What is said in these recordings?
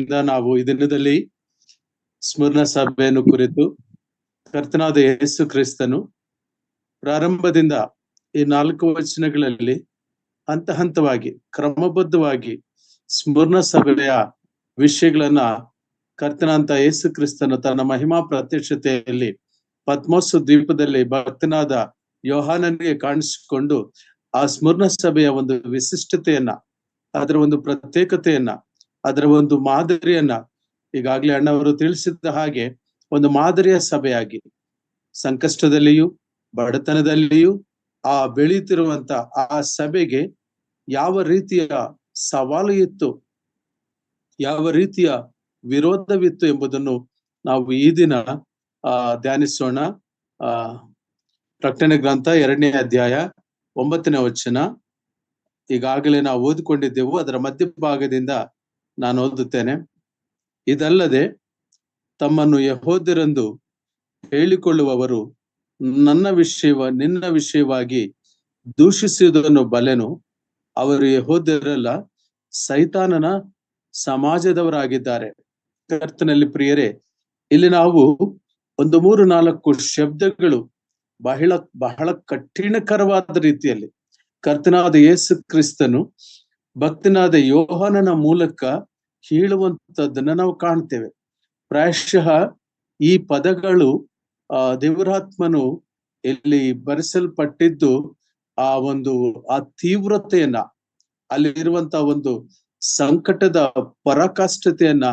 ಕೃಪೆಯಿಂದ ನಾವು ಈ ದಿನದಲ್ಲಿ ಸ್ಮರಣ ಸಭೆಯನ್ನು ಕುರಿತು ಕರ್ತನಾದ ಯೇಸು ಕ್ರಿಸ್ತನು ಪ್ರಾರಂಭದಿಂದ ಈ 4 ವಚನಗಳಲ್ಲಿ ಹಂತ ಹಂತವಾಗಿ ಕ್ರಮಬದ್ಧವಾಗಿ ಸ್ಮರಣ ಸಭೆಯ ವಿಷಯಗಳನ್ನ ಕರ್ತನಾದ ಯೇಸು ಕ್ರಿಸ್ತನು ತನ್ನ ಮಹಿಮಾ ಪ್ರತ್ಯಕ್ಷತೆಯಲ್ಲಿ ಪತ್ಮೋಸ್ ದ್ವೀಪದಲ್ಲಿ ಭಕ್ತನಾದ ಯೋಹಾನನಿಗೆ ಕಾಣಿಸಿಕೊಂಡು ಆ ಸ್ಮರಣ ಸಭೆಯ ಒಂದು ವಿಶಿಷ್ಟತೆಯನ್ನ, ಅದರ ಒಂದು ಪ್ರತ್ಯೇಕತೆಯನ್ನ, ಅದರ ಒಂದು ಮಾದರಿಯನ್ನ ಈಗಾಗಲೇ ಅಣ್ಣವರು ತಿಳಿಸಿದ ಹಾಗೆ ಒಂದು ಮಾದರಿಯ ಸಭೆಯಾಗಿ ಸಂಕಷ್ಟದಲ್ಲಿಯೂ ಬಡತನದಲ್ಲಿಯೂ ಆ ಬೆಳೀತಿರುವಂತ ಆ ಸಭೆಗೆ ಯಾವ ರೀತಿಯ ಸವಾಲು ಇತ್ತು, ಯಾವ ರೀತಿಯ ವಿರೋಧವಿತ್ತು ಎಂಬುದನ್ನು ನಾವು ಈ ದಿನ ಧ್ಯಾನಿಸೋಣ. ಪ್ರಕಟಣೆ ಗ್ರಂಥ 2ನೇ ಅಧ್ಯಾಯ 9ನೇ ವಚನ ಈಗಾಗಲೇ ನಾವು ಓದಿಕೊಂಡಿದ್ದೆವು. ಅದರ ಮಧ್ಯಭಾಗದಿಂದ ನಾನು ಓದುತ್ತೇನೆ. ಇದಲ್ಲದೆ ತಮ್ಮನ್ನು ಯೆಹೂದ್ಯರೆಂದು ಹೇಳಿಕೊಳ್ಳುವವರು ನಿನ್ನ ವಿಷಯವಾಗಿ ದೂಷಿಸುವುದನ್ನು ಬಲ್ಲೆನು. ಅವರು ಯೆಹೂದ್ಯರಲ್ಲ, ಸೈತಾನನ ಸಮಾಜದವರಾಗಿದ್ದಾರೆ. ಕರ್ತನಲ್ಲಿ ಪ್ರಿಯರೇ, ಇಲ್ಲಿ ನಾವು 3-4 ಶಬ್ದಗಳು ಬಹಳ ಕಠಿಣಕರವಾದ ರೀತಿಯಲ್ಲಿ ಕರ್ತನಾದ ಯೇಸು ಕ್ರಿಸ್ತನು ಭಕ್ತನಾದ ಯೋಹಾನನ ಮೂಲಕ ಹೇಳುವಂತದ್ದನ್ನ ನಾವು ಕಾಣ್ತೇವೆ. ಪ್ರಾಯಶಃ ಈ ಪದಗಳು ದೇವರಾತ್ಮನು ಇಲ್ಲಿ ಬರೆಸಲ್ಪಟ್ಟಿದ್ದು ಆ ತೀವ್ರತೆಯನ್ನ, ಅಲ್ಲಿರುವಂತ ಒಂದು ಸಂಕಟದ ಪರಾಕಾಷ್ಠತೆಯನ್ನ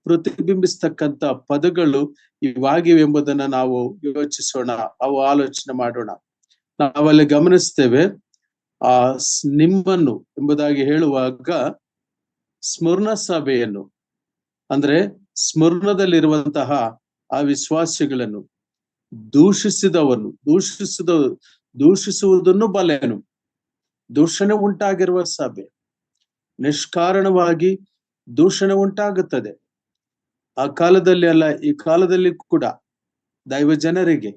ಪ್ರತಿಬಿಂಬಿಸ್ತಕ್ಕಂತ ಪದಗಳು ಇವಾಗಿವೆ ಎಂಬುದನ್ನ ನಾವು ಯೋಚಿಸೋಣ, ಆಲೋಚನೆ ಮಾಡೋಣ. ನಾವಲ್ಲಿ ಗಮನಿಸ್ತೇವೆ, ನಿಮ್ಮನ್ನು ಎಂಬುದಾಗಿ ಹೇಳುವಾಗ ಸ್ಮರಣ ಸಭೆಯನ್ನು, ಅಂದ್ರೆ ಸ್ಮರಣದಲ್ಲಿರುವಂತಹ ಆ ವಿಶ್ವಾಸಿಗಳನ್ನು ದೂಷಿಸುವುದನ್ನು ಬಲ್ಲೆನು. ದೂಷಣೆ ಉಂಟಾಗಿರುವ ಸಭೆ, ನಿಷ್ಕಾರಣವಾಗಿ ದೂಷಣೆ ಉಂಟಾಗುತ್ತದೆ. ಆ ಕಾಲದಲ್ಲಿ ಅಲ್ಲ, ಈ ಕಾಲದಲ್ಲಿ ಕೂಡ ದೈವ ಜನರಿಗೆ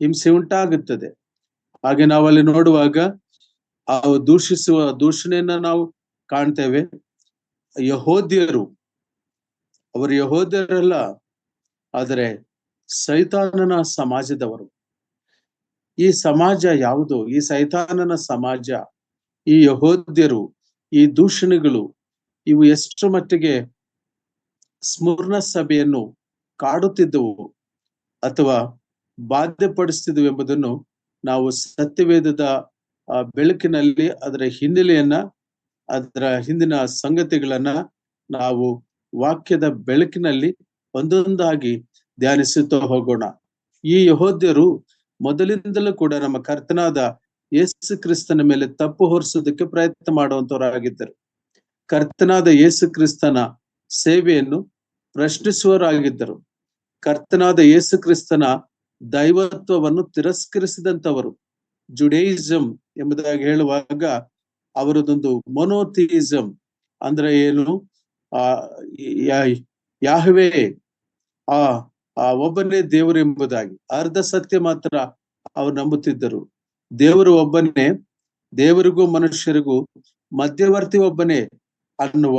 ಹಿಂಸೆ ಉಂಟಾಗುತ್ತದೆ. ಹಾಗೆ ನಾವಲ್ಲಿ ನೋಡುವಾಗ ಆ ದೂಷಣೆಯನ್ನ ನಾವು ಕಾಣ್ತೇವೆ. ಯೆಹೂದ್ಯರು, ಅವರು ಯೆಹೂದ್ಯರಲ್ಲ, ಆದರೆ ಸೈತಾನನ ಸಮಾಜದವರು. ಈ ಸಮಾಜ ಯಾವುದು? ಈ ಸೈತಾನನ ಸಮಾಜ, ಈ ಯೆಹೂದ್ಯರು, ಈ ದೂಷಣೆಗಳು, ಇವು ಎಷ್ಟು ಮಟ್ಟಿಗೆ ಸ್ಮರಣ ಸಭೆಯನ್ನು ಕಾಡುತ್ತಿದ್ದವು ಅಥವಾ ಬಾಧ್ಯಪಡಿಸ್ತಿದ್ವು ಎಂಬುದನ್ನು ನಾವು ಸತ್ಯವೇದದ ಬೆಳಕಿನಲ್ಲಿ ಅದರ ಹಿನ್ನೆಲೆಯನ್ನ, ಅದರ ಹಿಂದಿನ ಸಂಗತಿಗಳನ್ನ ನಾವು ವಾಕ್ಯದ ಬೆಳಕಿನಲ್ಲಿ ಒಂದೊಂದಾಗಿ ಧ್ಯಾನಿಸುತ್ತಾ ಹೋಗೋಣ. ಈ ಯೆಹೂದ್ಯರು ಮೊದಲಿಂದಲೂ ಕೂಡ ನಮ್ಮ ಕರ್ತನಾದ ಯೇಸು ಕ್ರಿಸ್ತನ ಮೇಲೆ ತಪ್ಪು ಹೊರಿಸೋದಕ್ಕೆ ಪ್ರಯತ್ನ ಮಾಡುವಂತವರಾಗಿದ್ದರು. ಕರ್ತನಾದ ಯೇಸು ಕ್ರಿಸ್ತನ ಸೇವೆಯನ್ನು ಪ್ರಶ್ನಿಸುವವರಾಗಿದ್ದರು. ಕರ್ತನಾದ ಯೇಸು ಕ್ರಿಸ್ತನ ದೈವತ್ವವನ್ನು ತಿರಸ್ಕರಿಸಿದಂತವರು. ಜುಡೇಯಿಸಂ ಎಂಬುದಾಗಿ ಹೇಳುವಾಗ ಅವರದೊಂದು ಮೊನೋಥಿಯಿಸಂ ಅಂದ್ರೆ ಏನು? ಯಾಹ್ವೆ ಒಬ್ಬನೇ ದೇವರು ಎಂಬುದಾಗಿ ಅರ್ಧ ಸತ್ಯ ಮಾತ್ರ ಅವರು ನಂಬುತ್ತಿದ್ದರು. ದೇವರು ಒಬ್ಬನೇ, ದೇವರಿಗೂ ಮನುಷ್ಯರಿಗೂ ಮಧ್ಯವರ್ತಿ ಒಬ್ಬನೇ ಅನ್ನುವ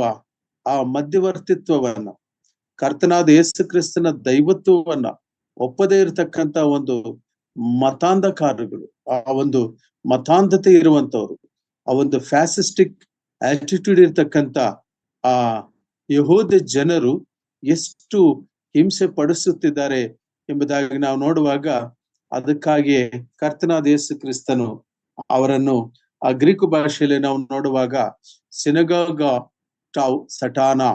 ಆ ಮಧ್ಯವರ್ತಿತ್ವವನ್ನ, ಕರ್ತನಾದ ಯೇಸು ಕ್ರಿಸ್ತನ ದೈವತ್ವವನ್ನ ಒಪ್ಪದೇ ಇರತಕ್ಕಂತ ಒಂದು ಮತಾಂಧಕಾರಗಳು, ಆ ಒಂದು ಮತಾಂಧತೆ ಇರುವಂತವ್ರು, ಆ ಒಂದು ಫ್ಯಾಸಿಸ್ಟಿಕ್ ಆಟಿಟ್ಯೂಡ್ ಇರ್ತಕ್ಕಂಥ ಆ ಯೆಹೂದ ಜನರು ಎಷ್ಟು ಹಿಂಸೆ ಪಡಿಸುತ್ತಿದ್ದಾರೆ ಎಂಬುದಾಗಿ ನಾವು ನೋಡುವಾಗ, ಅದಕ್ಕಾಗಿಯೇ ಕರ್ತನಾದ ಯೇಸು ಕ್ರಿಸ್ತನು ಅವರನ್ನು ಆ ಗ್ರೀಕ್ ಭಾಷೆಯಲ್ಲಿ ನಾವು ನೋಡುವಾಗ ಸಿನಗಾಗ ಟೌ ಸಟಾನಾ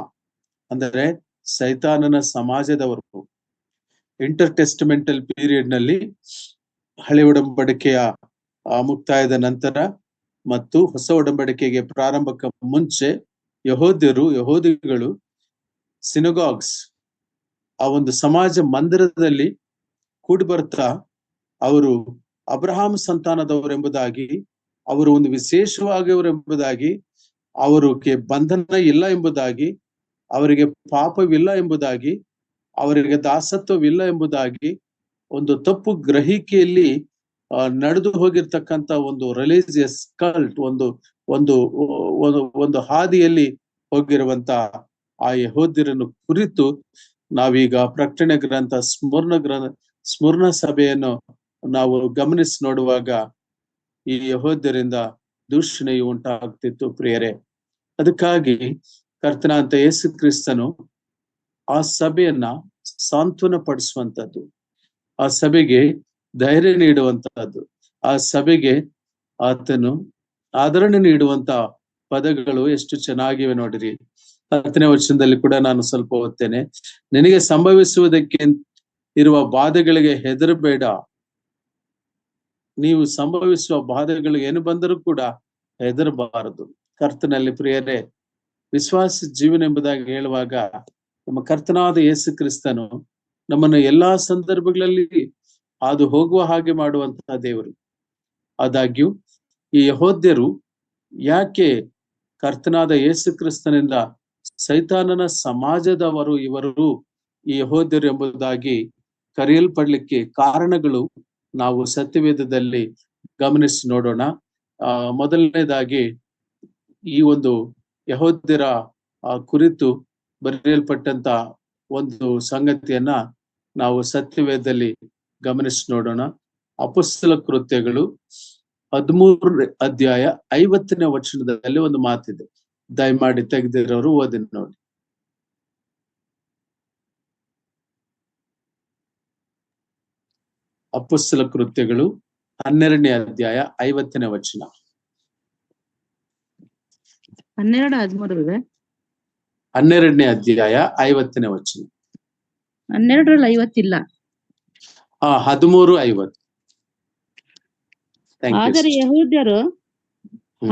ಅಂದರೆ ಸೈತಾನನ ಸಮಾಜದವರು. ಇಂಟರ್ ಟೆಸ್ಟಿಮೆಂಟಲ್ ಪೀರಿಯಡ್ ನಲ್ಲಿ, ಹಳೆ ಒಡಂಬಡಿಕೆಯ ಮುಕ್ತಾಯದ ನಂತರ ಮತ್ತು ಹೊಸ ಒಡಂಬಡಿಕೆಗೆ ಪ್ರಾರಂಭಕ್ಕೆ ಮುಂಚೆ ಯಹೂದಿಗಳು ಸಿನಗಾಗ್ಸ್, ಆ ಒಂದು ಸಮಾಜ ಮಂದಿರದಲ್ಲಿ ಕೂಡಿ ಬರ್ತಾ ಅವರು ಅಬ್ರಹಾಂ ಸಂತಾನದವರು ಎಂಬುದಾಗಿ, ಅವರು ಒಂದು ವಿಶೇಷವಾಗಿವರು ಎಂಬುದಾಗಿ, ಅವರಿಗೆ ಬಂಧನ ಇಲ್ಲ ಎಂಬುದಾಗಿ, ಅವರಿಗೆ ಪಾಪವಿಲ್ಲ ಎಂಬುದಾಗಿ, ಅವರಿಗೆ ದಾಸತ್ವವಿಲ್ಲ ಎಂಬುದಾಗಿ ಒಂದು ತಪ್ಪು ಗ್ರಹಿಕೆಯಲ್ಲಿ ನಡೆದು ಹೋಗಿರ್ತಕ್ಕಂಥ ಒಂದು ರಿಲಿಜಿಯಸ್ ಕಲ್ಟ್, ಒಂದು ಹಾದಿಯಲ್ಲಿ ಹೋಗಿರುವಂತ ಆ ಯಹೂದ್ಯರನ್ನು ಕುರಿತು ನಾವೀಗ ಪ್ರಕಟಣೆ ಗ್ರಂಥ ಸ್ಮರಣ ಸಭೆಯನ್ನು ನಾವು ಗಮನಿಸಿ ನೋಡುವಾಗ ಈ ಯಹೂದ್ಯರಿಂದ ದೂಷಣೆಯು ಉಂಟಾಗ್ತಿತ್ತು ಪ್ರಿಯರೇ. ಅದಕ್ಕಾಗಿ ಕರ್ತನಾದ ಯೇಸು ಕ್ರಿಸ್ತನು ಆ ಸಭೆಯನ್ನ ಸಾಂತ್ವನ ಪಡಿಸುವಂತದ್ದು, ಆ ಸಭೆಗೆ ಧೈರ್ಯ ನೀಡುವಂತಹದ್ದು, ಆ ಸಭೆಗೆ ಆತನು ಆದರಣೆ ನೀಡುವಂತ ಪದಗಳು ಎಷ್ಟು ಚೆನ್ನಾಗಿವೆ ನೋಡಿರಿ. 10ನೇ ವಚನದಲ್ಲಿ ಕೂಡ ನಾನು ಸ್ವಲ್ಪ ಓದ್ತೇನೆ. ನಿನಗೆ ಸಂಭವಿಸುವುದಕ್ಕೆ ಇರುವ ಬಾಧೆಗಳಿಗೆ ಹೆದರಬೇಡ. ನೀವು ಸಂಭವಿಸುವ ಬಾಧೆಗಳು ಏನು ಬಂದರೂ ಕೂಡ ಹೆದರಬಾರದು. ಕರ್ತನಲ್ಲಿ ಪ್ರಿಯರೇ, ವಿಶ್ವಾಸ ಜೀವನ ಎಂಬುದಾಗಿ ಹೇಳುವಾಗ ನಮ್ಮ ಕರ್ತನಾದ ಯೇಸು ಕ್ರಿಸ್ತನು ನಮ್ಮನ್ನು ಎಲ್ಲಾ ಸಂದರ್ಭಗಳಲ್ಲಿ ಹಾದು ಹೋಗುವ ಹಾಗೆ ಮಾಡುವಂತಹ ದೇವರು. ಆದಾಗ್ಯೂ ಈ ಯಹೂದ್ಯರು ಯಾಕೆ ಕರ್ತನಾದ ಯೇಸು ಕ್ರಿಸ್ತನಿಂದ ಸೈತಾನನ ಸಮಾಜದವರು ಇವರು ಈ ಯಹೂದ್ಯರು ಎಂಬುದಾಗಿ ಕರೆಯಲ್ಪಡ್ಲಿಕ್ಕೆ ಕಾರಣಗಳು ನಾವು ಸತ್ಯವೇದದಲ್ಲಿ ಗಮನಿಸಿ ನೋಡೋಣ. ಮೊದಲನೇದಾಗಿ ಈ ಒಂದು ಯಹೂದ್ಯರ ಕುರಿತು ಬರೆಯಲ್ಪಟ್ಟಂತ ಒಂದು ಸಂಗತಿಯನ್ನ ನಾವು ಸತ್ಯವೇದದಲ್ಲಿ ಗಮನಿಸಿ ನೋಡೋಣ. ಅಪೊಸ್ತಲ ಕೃತ್ಯಗಳು 13 ಅಧ್ಯಾಯ 50ನೇ ವಚನದಲ್ಲಿ ಒಂದು ಮಾತಿದೆ. ದಯಮಾಡಿ ತೆಗೆದಿರೋರು ಓದಿ ನೋಡಿ. ಅಪೊಸ್ತಲ ಕೃತ್ಯಗಳು 12ನೇ ಅಧ್ಯಾಯ 50ನೇ ವಚನ. 12ನೇ ಅಧ್ಯಾಯ 50ನೇ ವಚನ. 12ರಲ್ಲಿ 50 ಇಲ್ಲ. 13:50.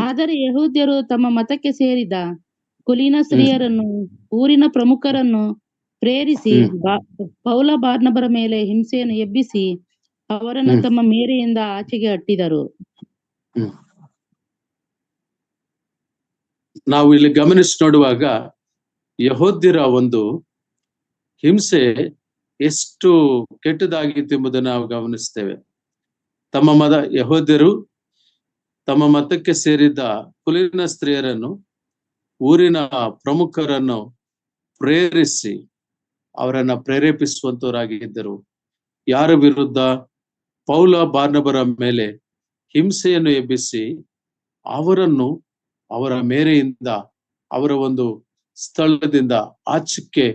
ಆದರೆ ಯಹೂದ್ಯರು ತಮ್ಮ ಮತಕ್ಕೆ ಸೇರಿದ ಕುಲೀನ ಸ್ತ್ರೀಯರನ್ನು, ಊರಿನ ಪ್ರಮುಖರನ್ನು ಪ್ರೇರಿಸಿ ಪೌಲ ಬಾರ್ನಬರ ಮೇಲೆ ಹಿಂಸೆಯನ್ನು ಎಬ್ಬಿಸಿ ಅವರನ್ನು ತಮ್ಮ ಮೇರೆಯಿಂದ ಆಚೆಗೆ ಅಟ್ಟಿದರು. ನಾವು ಇಲ್ಲಿ ಗಮನಿಸಿ ನೋಡುವಾಗ ಯಹೂದ್ಯರ ಒಂದು ಹಿಂಸೆ ಎಷ್ಟು ಕೆಟ್ಟದಾಗಿತ್ತು ಎಂಬುದನ್ನು ನಾವು ಗಮನಿಸ್ತೇವೆ. ಯಹೂದ್ಯರು ತಮ್ಮ ಮತಕ್ಕೆ ಸೇರಿದ್ದ ಕುಲೀನ ಸ್ತ್ರೀಯರನ್ನು, ಊರಿನ ಪ್ರಮುಖರನ್ನು ಪ್ರೇರಿಸಿ ಅವರನ್ನ ಪ್ರೇರೇಪಿಸುವಂತವರಾಗಿದ್ದರು. ಯಾರ ವಿರುದ್ಧ? ಪೌಲ ಬಾರ್ನಬರ ಮೇಲೆ ಹಿಂಸೆಯನ್ನು ಎಬ್ಬಿಸಿ ಅವರನ್ನು ಅವರ ಮೇರೆಯಿಂದ, ಅವರ ಒಂದು ಸ್ಥಳದಿಂದ ಆಚೆಗೆ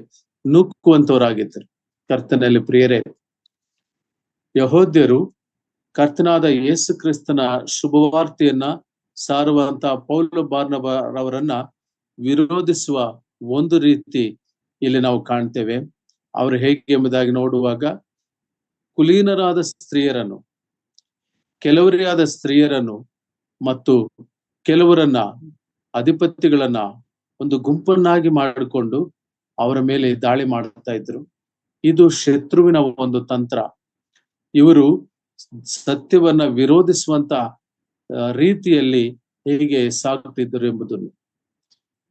ನೂಕುವಂತವರಾಗಿದ್ದರು. ಕರ್ತನಲ್ಲಿ ಪ್ರಿಯರೇ, ಯಹೂದ್ಯರು ಕರ್ತನಾದ ಯೇಸು ಕ್ರಿಸ್ತನ ಶುಭವಾರ್ತೆಯನ್ನ ಸಾರುವಂತ ಪೌಲ ಬಾರ್ನಬರವರನ್ನ ವಿರೋಧಿಸುವ ಒಂದು ರೀತಿ ಇಲ್ಲಿ ನಾವು ಕಾಣ್ತೇವೆ. ಅವರು ಹೇಗೆ ಎಂಬುದಾಗಿ ನೋಡುವಾಗ, ಕುಲೀನರಾದ ಸ್ತ್ರೀಯರನ್ನು, ಕೆಲವರಿಯಾದ ಸ್ತ್ರೀಯರನ್ನು ಮತ್ತು ಕೆಲವರನ್ನ, ಅಧಿಪತಿಗಳನ್ನ ಒಂದು ಗುಂಪನ್ನಾಗಿ ಮಾಡಿಕೊಂಡು ಅವರ ಮೇಲೆ ದಾಳಿ ಮಾಡ್ತಾ ಇದ್ರು. ಇದು ಶತ್ರುವಿನ ಒಂದು ತಂತ್ರ. ಇವರು ಸತ್ಯವನ್ನ ವಿರೋಧಿಸುವಂತ ರೀತಿಯಲ್ಲಿ ಹೇಗೆ ಸಾಗುತ್ತಿದ್ದರು ಎಂಬುದನ್ನು.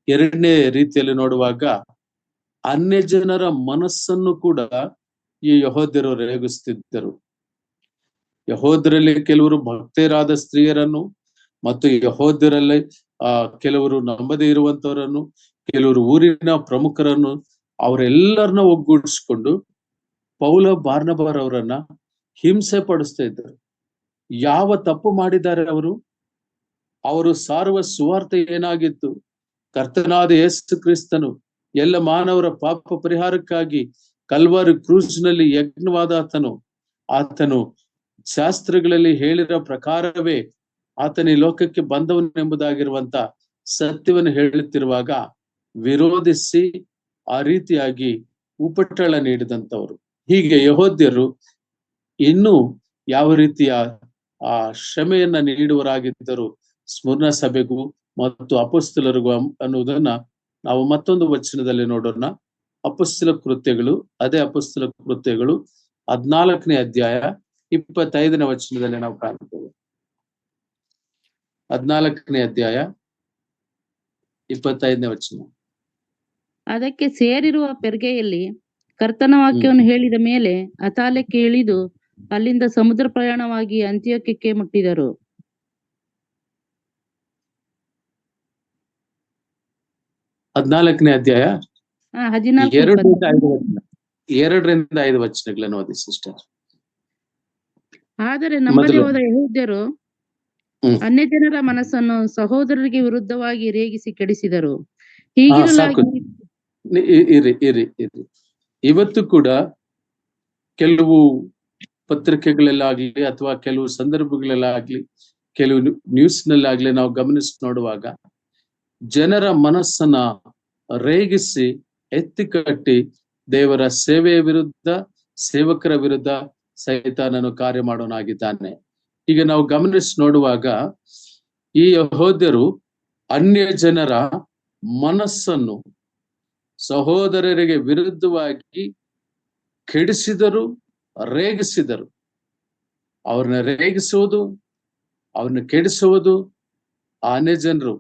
ಎರಡನೇ ರೀತಿಯಲ್ಲಿ ನೋಡುವಾಗ, ಅನ್ಯ ಜನರ ಮನಸ್ಸನ್ನು ಕೂಡ ಈ ಯಹೂದ್ಯರು ರೇಗಿಸುತ್ತಿದ್ದರು. ಯಹೂದ್ಯರಲ್ಲಿ ಕೆಲವರು ಭಕ್ತರಾದ ಸ್ತ್ರೀಯರನ್ನು ಮತ್ತು ಯಹೂದ್ಯರಲ್ಲಿ ಕೆಲವರು ನಂಬದೇ ಇರುವಂತವರನ್ನು, ಕೆಲವರು ಊರಿನ ಪ್ರಮುಖರನ್ನು, ಅವರೆಲ್ಲರನ್ನ ಒಗ್ಗೂಡಿಸಿಕೊಂಡು ಪೌಲ ಬಾರ್ನಬರವರನ್ನ ಹಿಂಸೆ ಪಡಿಸ್ತಾ ಇದ್ದರು. ಯಾವ ತಪ್ಪು ಮಾಡಿದ್ದಾರೆ ಅವರು? ಅವರು ಸಾರುವ ಸುವಾರ್ತೆ ಏನಾಗಿತ್ತು? ಕರ್ತನಾದ ಯೇಸು ಕ್ರಿಸ್ತನು ಎಲ್ಲ ಮಾನವರ ಪಾಪ ಪರಿಹಾರಕ್ಕಾಗಿ ಕಲ್ವಾರಿ ಕ್ರೂಸ್ನಲ್ಲಿ ಯಜ್ಞವಾದ ಆತನು ಶಾಸ್ತ್ರಗಳಲ್ಲಿ ಹೇಳಿರೋ ಪ್ರಕಾರವೇ ಆತನ ಈ ಲೋಕಕ್ಕೆ ಬಂದವನೆಂಬುದಾಗಿರುವಂತ ಸತ್ಯವನ್ನು ಹೇಳುತ್ತಿರುವಾಗ ವಿರೋಧಿಸಿ ಆ ರೀತಿಯಾಗಿ ಉಪಟಳ ನೀಡಿದಂಥವರು. ಹೀಗೆ ಯಹೂದ್ಯರು ಇನ್ನೂ ಯಾವ ರೀತಿಯ ಶ್ರಮೆಯನ್ನ ನೀಡುವರಾಗಿದ್ದರು ಸ್ಮರಣ ಸಭೆಗೂ ಮತ್ತು ಅಪೊಸ್ತಲರಿಗೂ ಅನ್ನುವುದನ್ನ ನಾವು ಮತ್ತೊಂದು ವಚನದಲ್ಲಿ ನೋಡೋಣ. ಅಪೊಸ್ತಲ ಕೃತ್ಯಗಳು, ಅದೇ ಅಪೊಸ್ತಲ ಕೃತ್ಯಗಳು 14ನೇ ಅಧ್ಯಾಯ 25ನೇ ವಚನದಲ್ಲಿ ನಾವು ಕಾಣುತ್ತೇವೆ. 14ನೇ ಅಧ್ಯಾಯ 25ನೇ ವಚನ. ಅದಕ್ಕೆ ಸೇರಿರುವ ಪೆರ್ಗೆಯಲ್ಲಿ ಕರ್ತನ ವಾಕ್ಯವನ್ನು ಹೇಳಿದ ಮೇಲೆ ಅತಾಲ್ಯಕ್ಕೆ ಇಳಿದು ಅಲ್ಲಿಂದ ಸಮುದ್ರ ಪ್ರಯಾಣವಾಗಿ ಅಂತಿಯೋಕ್ಯಕ್ಕೆ ಮುಟ್ಟಿದರು. 14ನೇ ಅಧ್ಯಾಯ 14 2ರಿಂದ 5 ವಚನಗಳನ್ನು ಓದಿ ಸಿಸ್ಟರ್. ಆದರೆ ನಂಬದೆ ಮೊದಲು ಹೋದ ಯೆಹೂದ್ಯರು ಅನ್ಯ ಜನರ ಮನಸ್ಸನ್ನು ಸಹೋದರರಿಗೆ ವಿರುದ್ಧವಾಗಿ ರೇಗಿಸಿ ಕೆಡಿಸಿದರು. ಸಾಕು, ಇರಿ. ಇವತ್ತು ಕೂಡ ಕೆಲವು ಪತ್ರಿಕೆಗಳಲ್ಲಾಗ್ಲಿ ಅಥವಾ ಕೆಲವು ಸಂದರ್ಭಗಳಲ್ಲಾಗ್ಲಿ ಕೆಲವು ನ್ಯೂಸ್ ನಲ್ಲಾಗ್ಲಿ ನಾವು ಗಮನಿಸಿ ನೋಡುವಾಗ ಜನರ ಮನಸ್ಸನ್ನ ರೇಗಿಸಿ ಎತ್ತಿ ಕಟ್ಟಿ ದೇವರ ಸೇವೆಯ ವಿರುದ್ಧ, ಸೇವಕರ ವಿರುದ್ಧ ಸೈತಾನನು ಕಾರ್ಯ ಮಾಡೋನಾಗಿದ್ದಾನೆ. ಈಗ ನಾವು ಗಮನಿಸಿ ನೋಡುವಾಗ ಈ ಯೆಹೂದ್ಯರು ಅನ್ಯ ಜನರ ಮನಸ್ಸನ್ನು ಸಹೋದರರಿಗೆ ವಿರುದ್ಧವಾಗಿ ಕೆಡಿಸಿದರು, ರೇಗಿಸಿದರು. ಅವ್ರನ್ನ ರೇಗಿಸುವುದು, ಅವ್ರನ್ನ ಕೆಡಿಸುವುದು, ಆ ಅನ್ಯ ಜನರು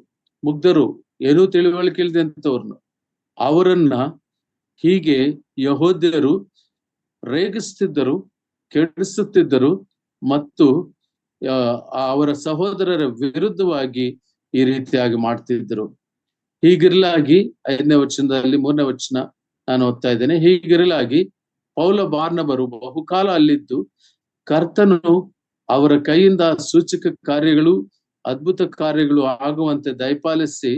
ಮುಗ್ಧರು, ಏನೂ ತಿಳುವಳಿಕೆ ಇಲ್ದಂಥವ್ರನ್ನು ಅವರನ್ನ ಹೀಗೆ ಯೆಹೂದ್ಯರು ರೇಗಿಸುತ್ತಿದ್ದರು, ಕೆಡಿಸುತ್ತಿದ್ದರು ಮತ್ತು ಅವರ ಸಹೋದರರ ವಿರುದ್ಧವಾಗಿ ಈ ರೀತಿಯಾಗಿ ಮಾಡ್ತಿದ್ರು. ಹೀಗಿರಲಾಗಿ 5ನೇ ವಚನದಲ್ಲಿ 3ನೇ ವಚನ ನಾನು ಓದ್ತಾ ಇದ್ದೇನೆ. ಹೀಗಿರಲಾಗಿ ಪೌಲ ಬಾರ್ನಬರು ಬಹುಕಾಲ ಅಲ್ಲಿದ್ದು ಕರ್ತನು ಅವರ ಕೈಯಿಂದ ಸೂಚಕ ಕಾರ್ಯಗಳು, ಅದ್ಭುತ ಕಾರ್ಯಗಳು ಆಗುವಂತೆ ದಯಪಾಲಿಸಿ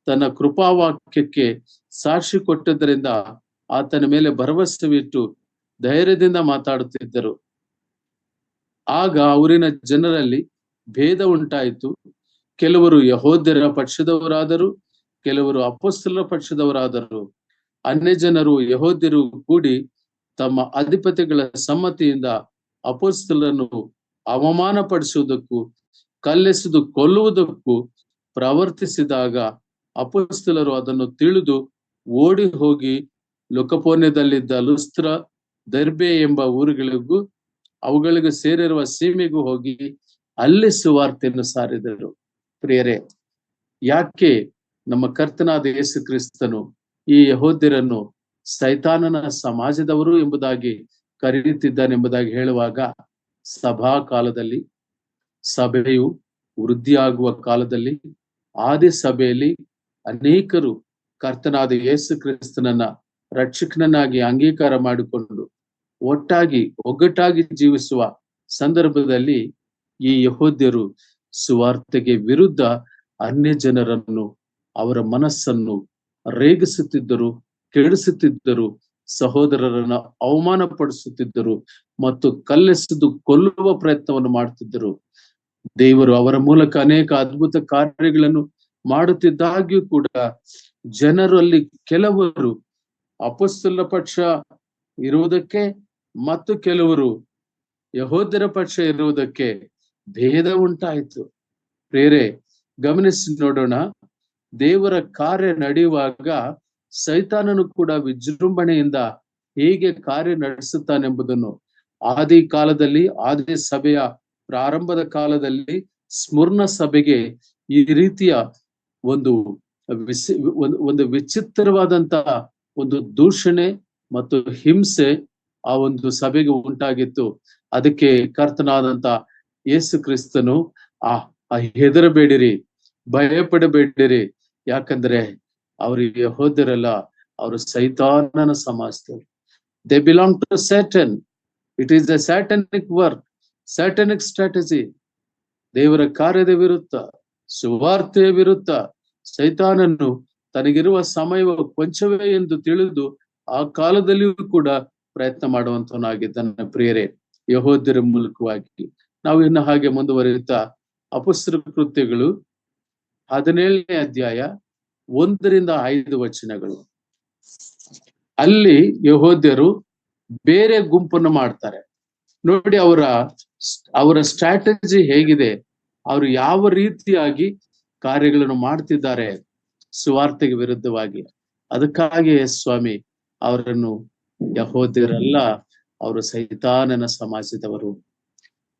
ತನ್ನ ಕೃಪಾವಾಕ್ಯಕ್ಕೆ ಸಾಕ್ಷಿ ಕೊಟ್ಟದ್ದರಿಂದ ಆತನ ಮೇಲೆ ಭರವಸೆವಿಟ್ಟು ಧೈರ್ಯದಿಂದ ಮಾತಾಡುತ್ತಿದ್ದರು. ಆಗ ಊರಿನ ಜನರಲ್ಲಿ ಭೇದ ಉಂಟಾಯಿತು. ಕೆಲವರು ಯೆಹೂದ್ಯರ ಪಕ್ಷದವರಾದರು, ಕೆಲವರು ಅಪೊಸ್ತಲರ ಪಕ್ಷದವರಾದರು. ಅನ್ಯ ಜನರು ಯೆಹೂದ್ಯರು ಕೂಡಿ ತಮ್ಮ ಅಧಿಪತಿಗಳ ಸಮ್ಮತಿಯಿಂದ ಅಪೊಸ್ತಲರನ್ನು ಅವಮಾನ ಪಡಿಸುವುದಕ್ಕೂ ಕಲ್ಲೆಸೆದು ಕೊಲ್ಲುವುದಕ್ಕೂ ಪ್ರವರ್ತಿಸಿದಾಗ ಅಪೊಸ್ತಲರು ಅದನ್ನು ತಿಳಿದು ಓಡಿ ಹೋಗಿ ಲುಕಪೋನ್ಯದಲ್ಲಿದ್ದ ಲುಸ್ತ್ರ, ದೆರ್ಬೆ ಎಂಬ ಊರುಗಳಿಗೂ ಅವುಗಳಿಗೆ ಸೇರಿರುವ ಸೀಮೆಗೂ ಹೋಗಿ ಅಲ್ಲಿ ಸುವಾರ್ತೆಯನ್ನು ಸಾರಿದರು. ಪ್ರಿಯರೇ, ಯಾಕೆ ನಮ್ಮ ಕರ್ತನಾದ ಯೇಸು ಕ್ರಿಸ್ತನು ಈ ಯೆಹೂದ್ಯರನ್ನು ಸೈತಾನನ ಸಮಾಜದವರು ಎಂಬುದಾಗಿ ಕರೆಯುತ್ತಿದ್ದಾನೆಂಬುದಾಗಿ ಹೇಳುವಾಗ, ಸಭಾ ಕಾಲದಲ್ಲಿ, ಸಭೆಯು ವೃದ್ಧಿಯಾಗುವ ಕಾಲದಲ್ಲಿ, ಆದಿ ಸಭೆಯಲ್ಲಿ ಅನೇಕರು ಕರ್ತನಾದ ಯೇಸು ಕ್ರಿಸ್ತನನ್ನ ರಕ್ಷಕನನ್ನಾಗಿ ಅಂಗೀಕಾರ ಮಾಡಿಕೊಂಡು ಒಗ್ಗಟ್ಟಾಗಿ ಜೀವಿಸುವ ಸಂದರ್ಭದಲ್ಲಿ ಈ ಯೆಹೂದ್ಯರು ಸುವಾರ್ತೆಗೆ ವಿರುದ್ಧ ಅನ್ಯ ಜನರನ್ನು, ಅವರ ಮನಸ್ಸನ್ನು ರೇಗಿಸುತ್ತಿದ್ದರು, ಕೆಡಿಸುತ್ತಿದ್ದರು, ಸಹೋದರರನ್ನ ಅವಮಾನ ಪಡಿಸುತ್ತಿದ್ದರು ಮತ್ತು ಕಲ್ಲೆಸೆದು ಕೊಲ್ಲುವ ಪ್ರಯತ್ನವನ್ನು ಮಾಡುತ್ತಿದ್ದರು. ದೇವರು ಅವರ ಮೂಲಕ ಅನೇಕ ಅದ್ಭುತ ಕಾರ್ಯಗಳನ್ನು ಮಾಡುತ್ತಿದ್ದಾಗ್ಯೂ ಕೂಡ ಜನರಲ್ಲಿ ಕೆಲವರು ಅಪೊಸ್ತಲರ ಪಕ್ಷ ಇರುವುದಕ್ಕೆ ಮತ್ತು ಕೆಲವರು ಯೆಹೂದ್ಯರ ಪಕ್ಷ ಇರುವುದಕ್ಕೆ ಭೇದ ಉಂಟಾಯಿತು. ಪ್ರಿಯರೇ, ಗಮನಿಸಿ ನೋಡೋಣ. ದೇವರ ಕಾರ್ಯ ನಡೆಯುವಾಗ ಸೈತಾನನು ಕೂಡ ವಿಜೃಂಭಣೆಯಿಂದ ಹೇಗೆ ಕಾರ್ಯ ನಡೆಸುತ್ತಾನೆಂಬುದನ್ನು ಆದಿ ಕಾಲದಲ್ಲಿ, ಆದಿ ಸಭೆಯ ಪ್ರಾರಂಭದ ಕಾಲದಲ್ಲಿ ಸ್ಮುರ್ನ ಸಭೆಗೆ ಈ ರೀತಿಯ ಒಂದು ವಿಚಿತ್ರವಾದಂತಹ ಒಂದು ದೂಷಣೆ ಮತ್ತು ಹಿಂಸೆ ಆ ಒಂದು ಸಭೆಗೆ ಉಂಟಾಗಿತ್ತು. ಅದಕ್ಕೆ ಕರ್ತನಾದಂತ ಯೇಸು ಕ್ರಿಸ್ತನು ಹೆದರಬೇಡಿರಿ, ಭಯ ಪಡಬೇಡಿರಿ, ಯಾಕಂದ್ರೆ ಅವರು ಯೆಹೂದ್ಯರಲ್ಲ, ಅವರು ಸೈತಾನನ ಸಮಾಜದವರು. They belong to Satan. It is the satanic work, satanic strategy. ದೇವರ ಕಾರ್ಯದ ವಿರುದ್ಧ, ಸುವಾರ್ತೆಯ ವಿರುದ್ಧ ಸೈತಾನನು ತನಗಿರುವ ಸಮಯ ಕೊಂಚವೇ ಎಂದು ತಿಳಿದು ಆ ಕಾಲದಲ್ಲಿಯೂ ಕೂಡ ಪ್ರಯತ್ನ ಮಾಡುವಂತವನಾಗಿದ್ದಾನೆ. ಪ್ರಿಯರೇ, ಯೆಹೂದ್ಯರ ಮೂಲಕವಾಗಿ ನಾವು ಇನ್ನು ಹಾಗೆ ಮುಂದುವರಿಯುತ್ತಾ ಅಪೊಸ್ತಲರ ಕೃತ್ಯಗಳು 17ನೇ ಅಧ್ಯಾಯ 1ರಿಂದ 5 ವಚನಗಳು. ಅಲ್ಲಿ ಯೆಹೂದ್ಯರು ಬೇರೆ ಗುಂಪನ್ನು ಮಾಡ್ತಾರೆ. ನೋಡಿ ಅವರ ಸ್ಟ್ರಾಟಜಿ ಹೇಗಿದೆ, ಅವರು ಯಾವ ರೀತಿಯಾಗಿ ಕಾರ್ಯಗಳನ್ನು ಮಾಡ್ತಿದ್ದಾರೆ ಸುವಾರ್ತೆಗೆ ವಿರುದ್ಧವಾಗಿ. ಅದಕ್ಕಾಗಿಯೇ ಸ್ವಾಮಿ ಅವರನ್ನು ಯೆಹೂದ್ಯರಲ್ಲ, ಅವರು ಸೈತಾನನ ಸಮಾಜದವರು.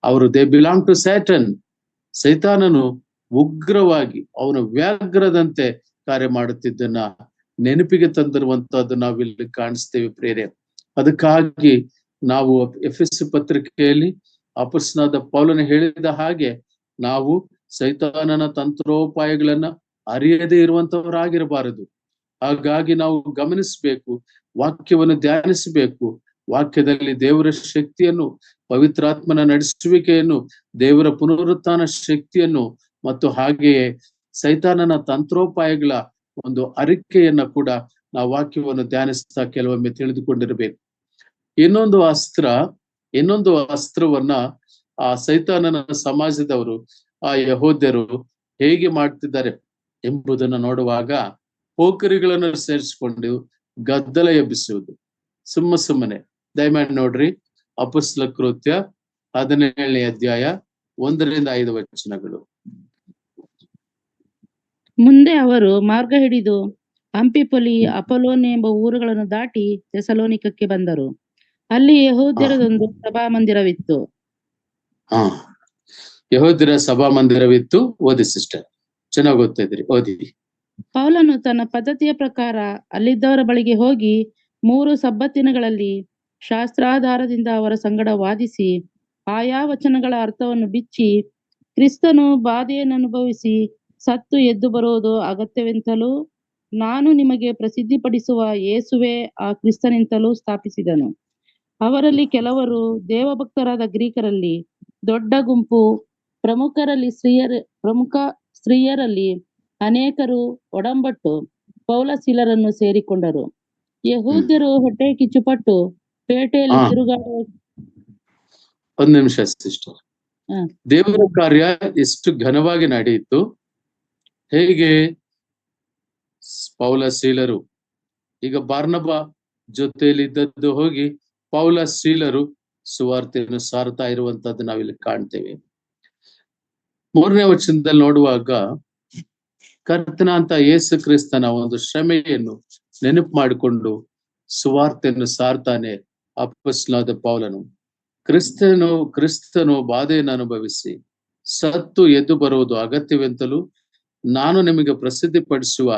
ಅವರು ದೇ ಬಿಲಾಂಗ್ ಟು ಸ್ಯಾಟನ್. ಸೈತಾನನು ಉಗ್ರವಾಗಿ ಅವನು ವ್ಯಾಘ್ರದಂತೆ ಕಾರ್ಯ ಮಾಡುತ್ತಿದ್ದನ್ನ ನೆನಪಿಗೆ ತಂದಿರುವಂತಹದ್ದು ನಾವಿಲ್ಲಿ ಕಾಣಿಸ್ತೇವೆ ಪ್ರೇರೆ. ಅದಕ್ಕಾಗಿ ನಾವು ಎಫೆಸ ಪತ್ರಿಕೆಯಲ್ಲಿ ಅಪೊಸ್ತಲನಾದ ಪೌಲನು ಹೇಳಿದ ಹಾಗೆ ನಾವು ಸೈತಾನನ ತಂತ್ರೋಪಾಯಗಳನ್ನ ಅರಿಯದೇ ಇರುವಂತವರಾಗಿರಬಾರದು. ಹಾಗಾಗಿ ನಾವು ಗಮನಿಸಬೇಕು, ವಾಕ್ಯವನ್ನು ಧ್ಯಾನಿಸಬೇಕು. ವಾಕ್ಯದಲ್ಲಿ ದೇವರ ಶಕ್ತಿಯನ್ನು, ಪವಿತ್ರಾತ್ಮನ ನಡೆಸುವಿಕೆಯನ್ನು, ದೇವರ ಪುನರುತ್ಥಾನ ಶಕ್ತಿಯನ್ನು ಮತ್ತು ಹಾಗೆಯೇ ಸೈತಾನನ ತಂತ್ರೋಪಾಯಗಳ ಒಂದು ಅರಿಕೆಯನ್ನ ಕೂಡ ನಾವು ವಾಕ್ಯವನ್ನು ಧ್ಯಾನಿಸ್ತಾ ಕೆಲವೊಮ್ಮೆ ತಿಳಿದುಕೊಂಡಿರಬೇಕು. ಇನ್ನೊಂದು ಅಸ್ತ್ರವನ್ನ ಆ ಸೈತಾನನ ಸಮಾಜದವರು, ಆ ಯಹೂದ್ಯರು ಹೇಗೆ ಮಾಡ್ತಿದ್ದಾರೆ ಎಂಬುದನ್ನು ನೋಡುವಾಗ, ಪೋಖರಿಗಳನ್ನು ಸೇರಿಸಿಕೊಂಡು ಗದ್ದಲ ಎಬ್ಬಿಸುವುದು ಸುಮ್ಮನೆ. ದಯಮಾಡಿ ನೋಡ್ರಿ, ಅಪೊಸ್ತಲ ಕೃತ್ಯ 17ನೇ ಅಧ್ಯಾಯ 1-5 ವಚನಗಳು. ಮುಂದೆ ಅವರು ಮಾರ್ಗ ಹಿಡಿದು ಅಂಪಿಪೊಲಿ, ಅಪೊಲೋನ್ ಎಂಬ ಊರುಗಳನ್ನು ದಾಟಿ ಥೆಸಲೋನಿಕಕ್ಕೆ ಬಂದರು. ಅಲ್ಲಿ ಯೆಹೂದ್ಯರದೊಂದು ಸಭಾಮಂದಿರವಿತ್ತು. ಯೆಹೂದ್ಯರ ಸಭಾಮಂದಿರವಿತ್ತು. ಓದಿ ಸಿಸ್ಟರ್, ಚೆನ್ನಾಗಿ ಓದ್ತಾ ಇದ್ರಿ, ಓದಿ. ಪೌಲನು ತನ್ನ ಪದ್ಧತಿಯ ಪ್ರಕಾರ ಅಲ್ಲಿದ್ದವರ ಬಳಿಗೆ ಹೋಗಿ 3 ಸಬ್ಬತ್ತಿನಗಳಲ್ಲಿ ಶಾಸ್ತ್ರಾಧಾರದಿಂದ ಅವರ ಸಂಗಡ ವಾದಿಸಿ ಆಯಾ ವಚನಗಳ ಅರ್ಥವನ್ನು ಬಿಚ್ಚಿ, ಕ್ರಿಸ್ತನು ಬಾಧೆಯನ್ನು ಅನುಭವಿಸಿ ಸತ್ತು ಎದ್ದು ಬರುವುದು ಅಗತ್ಯವೆಂತಲೂ, ನಾನು ನಿಮಗೆ ಪ್ರಸಿದ್ಧಿಪಡಿಸುವ ಯೇಸುವೇ ಆ ಕ್ರಿಸ್ತನೆಂತಲೂ ಸ್ಥಾಪಿಸಿದನು. ಅವರಲ್ಲಿ ಕೆಲವರು ದೇವಭಕ್ತರಾದ ಗ್ರೀಕರಲ್ಲಿ ದೊಡ್ಡ ಗುಂಪು, ಪ್ರಮುಖ ಸ್ತ್ರೀಯರಲ್ಲಿ ಅನೇಕರು ಒಡಂಬಟ್ಟು ಪೌಲ ಸೀಲರನ್ನು ಸೇರಿಕೊಂಡರು. ಯಹೂದ್ಯರು ಹೊಟ್ಟೆ ಕಿಚ್ಚುಪಟ್ಟು ಪೇಟೆಯಲ್ಲಿ ತಿರುಗಾಡುವ. ಒಂದು ನಿಮಿಷ ಸಿಸ್ಟರ್. ದೇವರ ಕಾರ್ಯ ಎಷ್ಟು ಘನವಾಗಿ ನಡೆಯಿತು. ಹೇಗೆ ಪೌಲ ಸೀಲರು, ಈಗ ಬಾರ್ನಬ ಜೊತೆಯಲ್ಲಿ ಇದ್ದದ್ದು ಹೋಗಿ ಪೌಲ ಸೀಲರು ಸುವಾರ್ತೆಯನ್ನು ಸಾರ್ತಾ ಇರುವಂತದ್ದು ನಾವಿಲ್ಲಿ ಕಾಣ್ತೇವೆ. 3ನೇ ವಚನದಲ್ಲಿ ನೋಡುವಾಗ, ಕರ್ತನ ಅಂತ ಯೇಸು ಕ್ರಿಸ್ತನ ಒಂದು ಶ್ರಮೆಯನ್ನು ನೆನಪು ಮಾಡಿಕೊಂಡು ಸುವಾರ್ತೆಯನ್ನು ಸಾರ್ತಾನೆ ಅಪೊಸ್ತಲನಾದ ಪೌಲನು. ಕ್ರಿಸ್ತನು ಬಾಧೆಯನ್ನು ಅನುಭವಿಸಿ ಸತ್ತು ಎದ್ದು ಬರುವುದು ಅಗತ್ಯವೆಂತಲೂ, ನಾನು ನಿಮಗೆ ಪ್ರಸಿದ್ಧಿಪಡಿಸುವ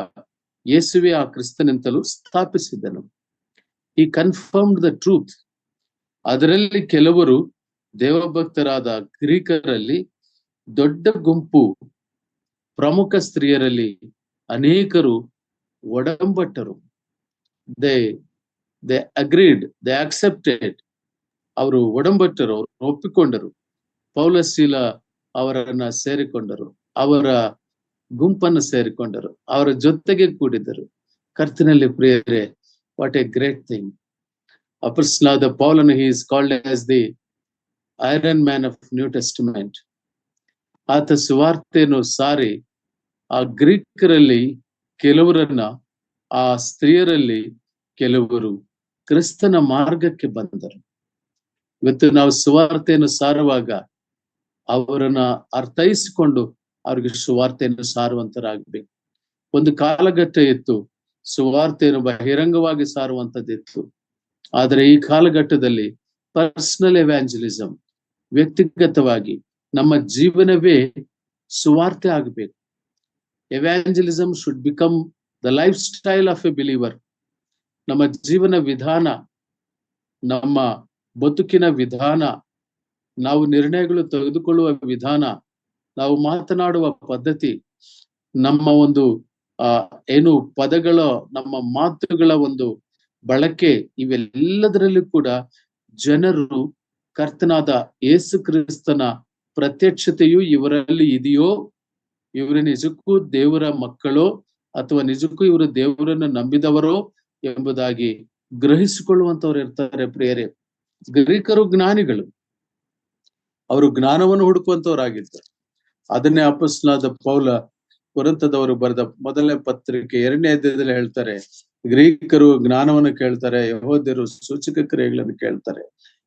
ಯೇಸುವೇ ಆ ಕ್ರಿಸ್ತನೆಂತಲೂ ಸ್ಥಾಪಿಸಿದನು. ಈ ಕನ್ಫರ್ಮ್ಡ್ ದ ಟ್ರೂತ್. ಅದರಲ್ಲಿ ಕೆಲವರು ದೇವಭಕ್ತರಾದ ಗ್ರೀಕರಲ್ಲಿ ದೊಡ್ಡ ಗುಂಪು, ಪ್ರಮುಖ ಸ್ತ್ರೀಯರಲ್ಲಿ ಅನೇಕರು ಒಡಂಬಟ್ಟರು. They agreed, they accepted. ಅವರು ಒಡಂಬಟ್ಟರು, ಅವರು ಒಪ್ಪಿಕೊಂಡರು. ಪೌಲ ಸೀಲ ಅವರನ್ನ ಸೇರಿಕೊಂಡರು, ಅವರ ಗುಂಪನ್ನು ಸೇರಿಕೊಂಡರು, ಅವರ ಜೊತೆಗೆ ಕೂಡಿದರು. ಕರ್ತನಲ್ಲಿ ಪ್ರಿಯರೇ, ವಾಟ್ ಎ ಗ್ರೇಟ್ ಥಿಂಗ್. ಅಪೊಸ್ತಲನಾದ ಪೌಲನು, he is called as the Iron Man of New Testament. ಆತ ಸುವಾರ್ತೆಯನ್ನು ಸಾರಿ ಆ ಗ್ರೀಕರಲ್ಲಿ ಕೆಲವರನ್ನ, ಆ ಸ್ತ್ರೀಯರಲ್ಲಿ ಕೆಲವರು ಕ್ರಿಸ್ತನ ಮಾರ್ಗಕ್ಕೆ ಬಂದರು. ಇವತ್ತು ನಾವು ಸುವಾರ್ತೆಯನ್ನು ಸಾರುವಾಗ ಅವರನ್ನ ಅರ್ಥೈಸಿಕೊಂಡು ಅವ್ರಿಗೆ ಸುವಾರ್ತೆಯನ್ನು ಸಾರುವಂತರಾಗಬೇಕು. ಒಂದು ಕಾಲಘಟ್ಟ ಇತ್ತು, ಸುವಾರ್ತೆಯನ್ನು ಬಹಿರಂಗವಾಗಿ ಸಾರುವಂತದ್ದಿತ್ತು. ಆದರೆ ಈ ಕಾಲಘಟ್ಟದಲ್ಲಿ ಪರ್ಸನಲ್ ಎವ್ಯಾಂಜಲಿಸಮ್, ವ್ಯಕ್ತಿಗತವಾಗಿ ನಮ್ಮ ಜೀವನವೇ ಸುವಾರ್ತೆ ಆಗಬೇಕು. Evangelism should become the life style of a believer. ನಮ್ಮ ಜೀವನ ವಿಧಾನ, ನಮ್ಮ ಬದುಕಿನ ವಿಧಾನ, ನಾವು ನಿರ್ಣಯಗಳು ತೆಗೆದುಕೊಳ್ಳುವ ವಿಧಾನ, ನಾವು ಮಾತನಾಡುವ ಪದ್ಧತಿ, ನಮ್ಮ ಒಂದು ಏನು ಪದಗಳ, ನಮ್ಮ ಮಾತುಗಳ ಒಂದು ಬಳಕೆ, ಇವೆಲ್ಲದರಲ್ಲೂ ಕೂಡ ಜನರು ಕರ್ತನಾದ ಯೇಸು ಕ್ರಿಸ್ತನ ಪ್ರತ್ಯಕ್ಷತೆಯು ಇವರಲ್ಲಿ ಇದೆಯೋ, ಇವರು ನಿಜಕ್ಕೂ ದೇವರ ಮಕ್ಕಳೋ ಅಥವಾ ನಿಜಕ್ಕೂ ಇವರು ದೇವರನ್ನು ನಂಬಿದವರೋ ಎಂಬುದಾಗಿ ಗ್ರಹಿಸಿಕೊಳ್ಳುವಂತವ್ರು ಇರ್ತಾರೆ. ಪ್ರಿಯರೇ, ಗ್ರೀಕರು ಜ್ಞಾನಿಗಳು, ಅವರು ಜ್ಞಾನವನ್ನು ಹುಡುಕುವಂತವರಾಗಿದ್ದರು. ಅದನ್ನೇ ಅಪೊಸ್ತಲನಾದ ಪೌಲ ಕೊರಿಂಥದವರು ಬರೆದ 1ನೇ ಪತ್ರಿಕೆ 2ನೇ ಅಧ್ಯಾಯದಲ್ಲಿ ಹೇಳ್ತಾರೆ, ಗ್ರೀಕರು ಜ್ಞಾನವನ್ನು ಕೇಳ್ತಾರೆ, ಯೆಹೂದ್ಯರು ಸೂಚಕ ಕ್ರಿಯೆಗಳನ್ನು ಕೇಳ್ತಾರೆ.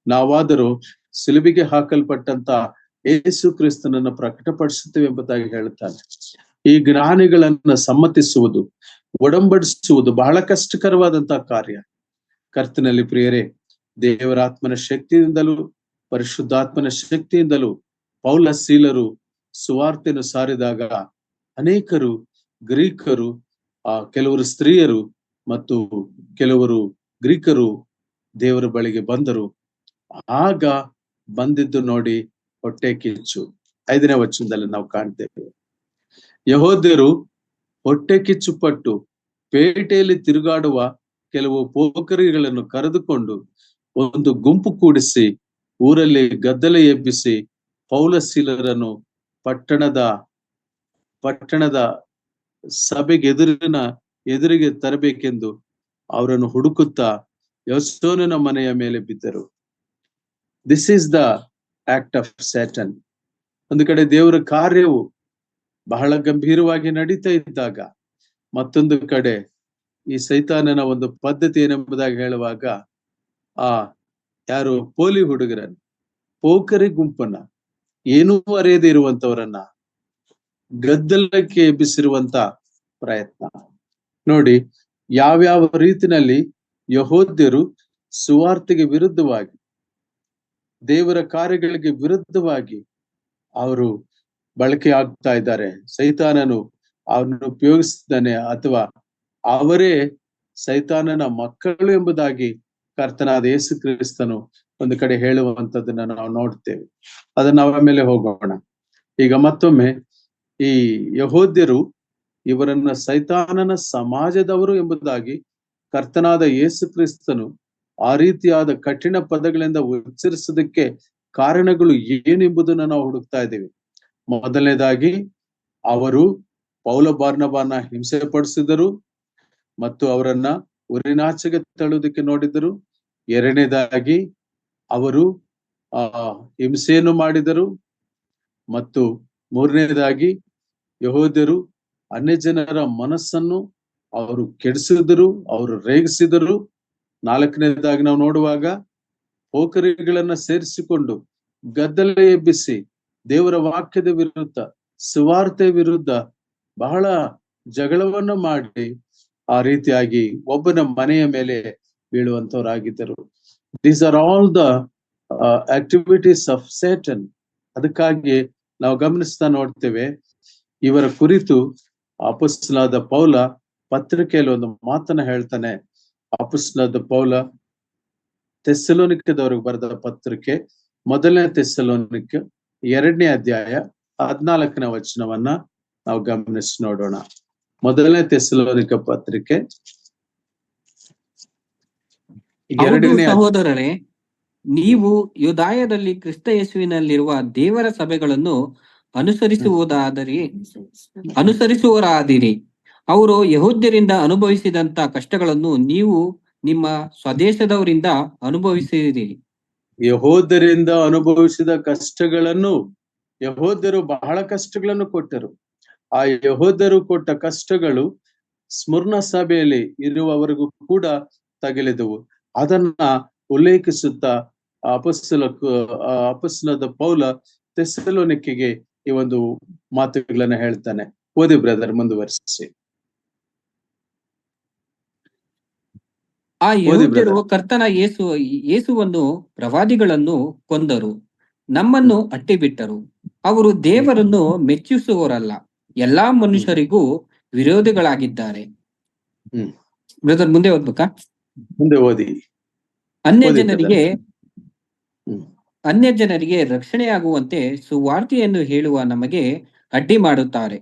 ನಾವಾದರೂ ಸಿಲುಬೆಗೆ ಹಾಕಲ್ಪಟ್ಟಂತ ಯೇಸು ಕ್ರಿಸ್ತನನ್ನ ಪ್ರಕಟಪಡಿಸುತ್ತೇವೆ ಎಂಬುದಾಗಿ ಹೇಳ್ತಾನೆ. ಈ ಜ್ಞಾನಿಗಳನ್ನ ಸಮ್ಮತಿಸುವುದು, ಒಡಂಬಡಿಸುವುದು ಬಹಳ ಕಷ್ಟಕರವಾದಂತಹ ಕಾರ್ಯ. ಕರ್ತನಲ್ಲಿ ಪ್ರಿಯರೇ, ದೇವರಾತ್ಮನ ಶಕ್ತಿಯಿಂದಲೂ ಪರಿಶುದ್ಧಾತ್ಮನ ಶಕ್ತಿಯಿಂದಲೂ ಪೌಲ ಸೀಲರು ಸುವಾರ್ತೆಯನ್ನು ಸಾರಿದಾಗ ಅನೇಕರು ಗ್ರೀಕರು, ಕೆಲವರು ಸ್ತ್ರೀಯರು ಮತ್ತು ಕೆಲವರು ಗ್ರೀಕರು ದೇವರ ಬಳಿಗೆ ಬಂದರು. ಆಗ ಬಂದಿದ್ದು ನೋಡಿ ಹೊಟ್ಟೆ ಕಿಚ್ಚು. 5ನೇ ವಚನದಲ್ಲಿ ನಾವು ಕಾಣ್ತೇವೆ, ಯೆಹೂದ್ಯರು ಹೊಟ್ಟೆ ಕಿಚ್ಚು ಪಟ್ಟು ಪೇಟೆಯಲ್ಲಿ ತಿರುಗಾಡುವ ಕೆಲವು ಪೋಖರಿಗಳನ್ನು ಕರೆದುಕೊಂಡು ಒಂದು ಗುಂಪು ಕೂಡಿಸಿ ಊರಲ್ಲಿ ಗದ್ದಲ ಎಬ್ಬಿಸಿ ಪೌಲ ಸೀಲರನ್ನು ಪಟ್ಟಣದ ಸಭೆಗೆ ಎದುರಿಗೆ ತರಬೇಕೆಂದು ಅವರನ್ನು ಹುಡುಕುತ್ತಾ ಯಾಸೋನನ ಮನೆಯ ಮೇಲೆ ಬಿದ್ದರು. This is the act of Satan. ಒಂದು ಕಡೆ ದೇವರ ಕಾರ್ಯವು ಬಹಳ ಗಂಭೀರವಾಗಿ ನಡೀತಾ ಇದ್ದಾಗ, ಮತ್ತೊಂದು ಕಡೆ ಈ ಸೈತಾನನ ಒಂದು ಪದ್ಧತಿ ಏನೆಂಬುದಾಗಿ ಹೇಳುವಾಗ, ಯಾರು ಪೋಲಿ ಹುಡುಗರನ್ನ, ಪೋಖರಿ ಗುಂಪನ್ನ, ಏನೂ ಅರಿಯದೆ ಇರುವಂತವರನ್ನ ಗದ್ದಲಕ್ಕೆ ಎಬ್ಬಿಸಿರುವಂತ ಪ್ರಯತ್ನ ನೋಡಿ. ಯಾವ್ಯಾವ ರೀತಿನಲ್ಲಿ ಯಹೂದ್ಯರು ಸುವಾರ್ತೆಗೆ ವಿರುದ್ಧವಾಗಿ, ದೇವರ ಕಾರ್ಯಗಳಿಗೆ ವಿರುದ್ಧವಾಗಿ ಅವರು ಬಳಕೆ ಆಗ್ತಾ ಇದ್ದಾರೆ. ಸೈತಾನನು ಅವರನ್ನು ಉಪಯೋಗಿಸ್ತಾನೆ, ಅಥವಾ ಅವರೇ ಸೈತಾನನ ಮಕ್ಕಳು ಎಂಬುದಾಗಿ ಕರ್ತನಾದ ಯೇಸು ಕ್ರಿಸ್ತನು ಒಂದು ಕಡೆ ಹೇಳುವಂತದನ್ನ ನಾವು ನೋಡ್ತೇವೆ. ಅದನ್ನ ಅವರ ಮೇಲೆ ಹೋಗೋಣ. ಈಗ ಮತ್ತೊಮ್ಮೆ ಈ ಯಹೂದ್ಯರು ಇವರನ್ನ ಸೈತಾನನ ಸಮಾಜದವರು ಎಂಬುದಾಗಿ ಕರ್ತನಾದ ಯೇಸು ಕ್ರಿಸ್ತನು ಆ ರೀತಿಯಾದ ಕಠಿಣ ಪದಗಳಿಂದ ಉಚ್ಚರಿಸೋದಕ್ಕೆ ಕಾರಣಗಳು ಏನೆಂಬುದನ್ನ ನಾವು ಹುಡುಕ್ತಾ ಇದ್ದೀವಿ. ಮೊದಲನೇದಾಗಿ, ಅವರು ಪೌಲ ಬಾರ್ನಬಾನ ಹಿಂಸೆ ಪಡಿಸಿದರು ಮತ್ತು ಅವರನ್ನ ಊರಿನಾಚೆಗೆ ತಳ್ಳುವುದಕ್ಕೆ ನೋಡಿದರು. ಎರಡನೇದಾಗಿ, ಅವರು ಹಿಂಸೆಯನ್ನು ಮಾಡಿದರು. ಮತ್ತು ಮೂರನೇದಾಗಿ, ಯಹೂದ್ಯರು ಅನ್ಯ ಜನರ ಮನಸ್ಸನ್ನು ಅವರು ಕೆಡಿಸಿದರು, ಅವರು ರೇಗಿಸಿದರು. ನಾಲ್ಕನೇದಾಗಿ ನಾವು ನೋಡುವಾಗ, ಪೋಖರಿಗಳನ್ನ ಸೇರಿಸಿಕೊಂಡು ಗದ್ದಲ ಎಬ್ಬಿಸಿ ದೇವರ ವಾಕ್ಯದ ವಿರುದ್ಧ, ಸುವಾರ್ತೆ ವಿರುದ್ಧ ಬಹಳ ಜಗಳವನ್ನು ಮಾಡಿ ಆ ರೀತಿಯಾಗಿ ಒಬ್ಬನ ಮನೆಯ ಮೇಲೆ ಬೀಳುವಂತವರಾಗಿದ್ದರು. These are all the activities of Satan. ಅದಕ್ಕಾಗಿ ನಾವು ಗಮನಿಸ್ತಾ ನೋಡ್ತೇವೆ, ಇವರ ಕುರಿತು ಅಪೊಸ್ತಲನಾದ ಪೌಲ ಪತ್ರಿಕೆಯಲ್ಲಿ ಒಂದು ಮಾತನ್ನ ಹೇಳ್ತಾನೆ. ಅಪೊಸ್ತಲನಾದ ಪೌಲ ಥೆಸಲೋನಿಕದವರಿಗೆ ಬರೆದ ಪತ್ರಿಕೆ, ಮೊದಲನೇ ಥೆಸಲೋನಿಕ 2ನೇ ಅಧ್ಯಾಯ 14ನೇ ವಚನವನ್ನ ನಾವು ಗಮನಿಸಿ ನೋಡೋಣ. ಮೊದಲನೇ ಥೆಸಲೋನಿಕ ಪತ್ರಿಕೆ 2ನೇ. ಸಹೋದರರೇ, ನೀವು ಯೂದಾಯದಲ್ಲಿ ಕ್ರಿಸ್ತ ಯೇಸುವಿನಲ್ಲಿರುವ ದೇವರ ಸಭೆಗಳನ್ನು ಅನುಸರಿಸುವರಾದಿರಿ. ಅವರು ಯಹೂದ್ಯರಿಂದ ಅನುಭವಿಸಿದಂತ ಕಷ್ಟಗಳನ್ನು ನೀವು ನಿಮ್ಮ ಸ್ವದೇಶದವರಿಂದ ಅನುಭವಿಸಿರಿ. ಯಹೂದ್ಯರಿಂದ ಅನುಭವಿಸಿದ ಕಷ್ಟಗಳನ್ನು, ಯಹೂದ್ಯರು ಬಹಳ ಕಷ್ಟಗಳನ್ನು ಕೊಟ್ಟರು. ಆ ಯಹೂದ್ಯರು ಕೊಟ್ಟ ಕಷ್ಟಗಳು ಸ್ಮುರ್ನ ಸಭೆಯಲ್ಲಿ ಇರುವವರೆಗೂ ಕೂಡ ತಗಲಿದವು. ಅದನ್ನ ಉಲ್ಲೇಖಿಸುತ್ತಾ ಅಪೊಸ್ತಲನಾದ ಪೌಲ ಥೆಸಲೋನಿಕೆಗೆ ಈ ಒಂದು ಮಾತುಗಳನ್ನ ಹೇಳ್ತಾನೆ. ಓದಿ ಬ್ರದರ್, ಮುಂದುವರಿಸಿ. ಆ ಯಹೂದ್ಯರು ಕರ್ತನ ಯೇಸುವನ್ನು ಪ್ರವಾದಿಗಳನ್ನು ಕೊಂದರು, ನಮ್ಮನ್ನು ಅಟ್ಟಿಬಿಟ್ಟರು. ಅವರು ದೇವರನ್ನು ಮೆಚ್ಚಿಸುವವರಲ್ಲ, ಎಲ್ಲಾ ಮನುಷ್ಯರಿಗೂ ವಿರೋಧಿಗಳಾಗಿದ್ದಾರೆ. ಬ್ರದರ್, ಮುಂದೆ ಓದ್ಬೇಕಾ? ಮುಂದೆ ಓದಿ. ಅನ್ಯ ಜನರಿಗೆ ರಕ್ಷಣೆಯಾಗುವಂತೆ ಸುವಾರ್ತೆಯನ್ನು ಹೇಳುವ ನಮಗೆ ಅಡ್ಡಿ ಮಾಡುತ್ತಾರೆ.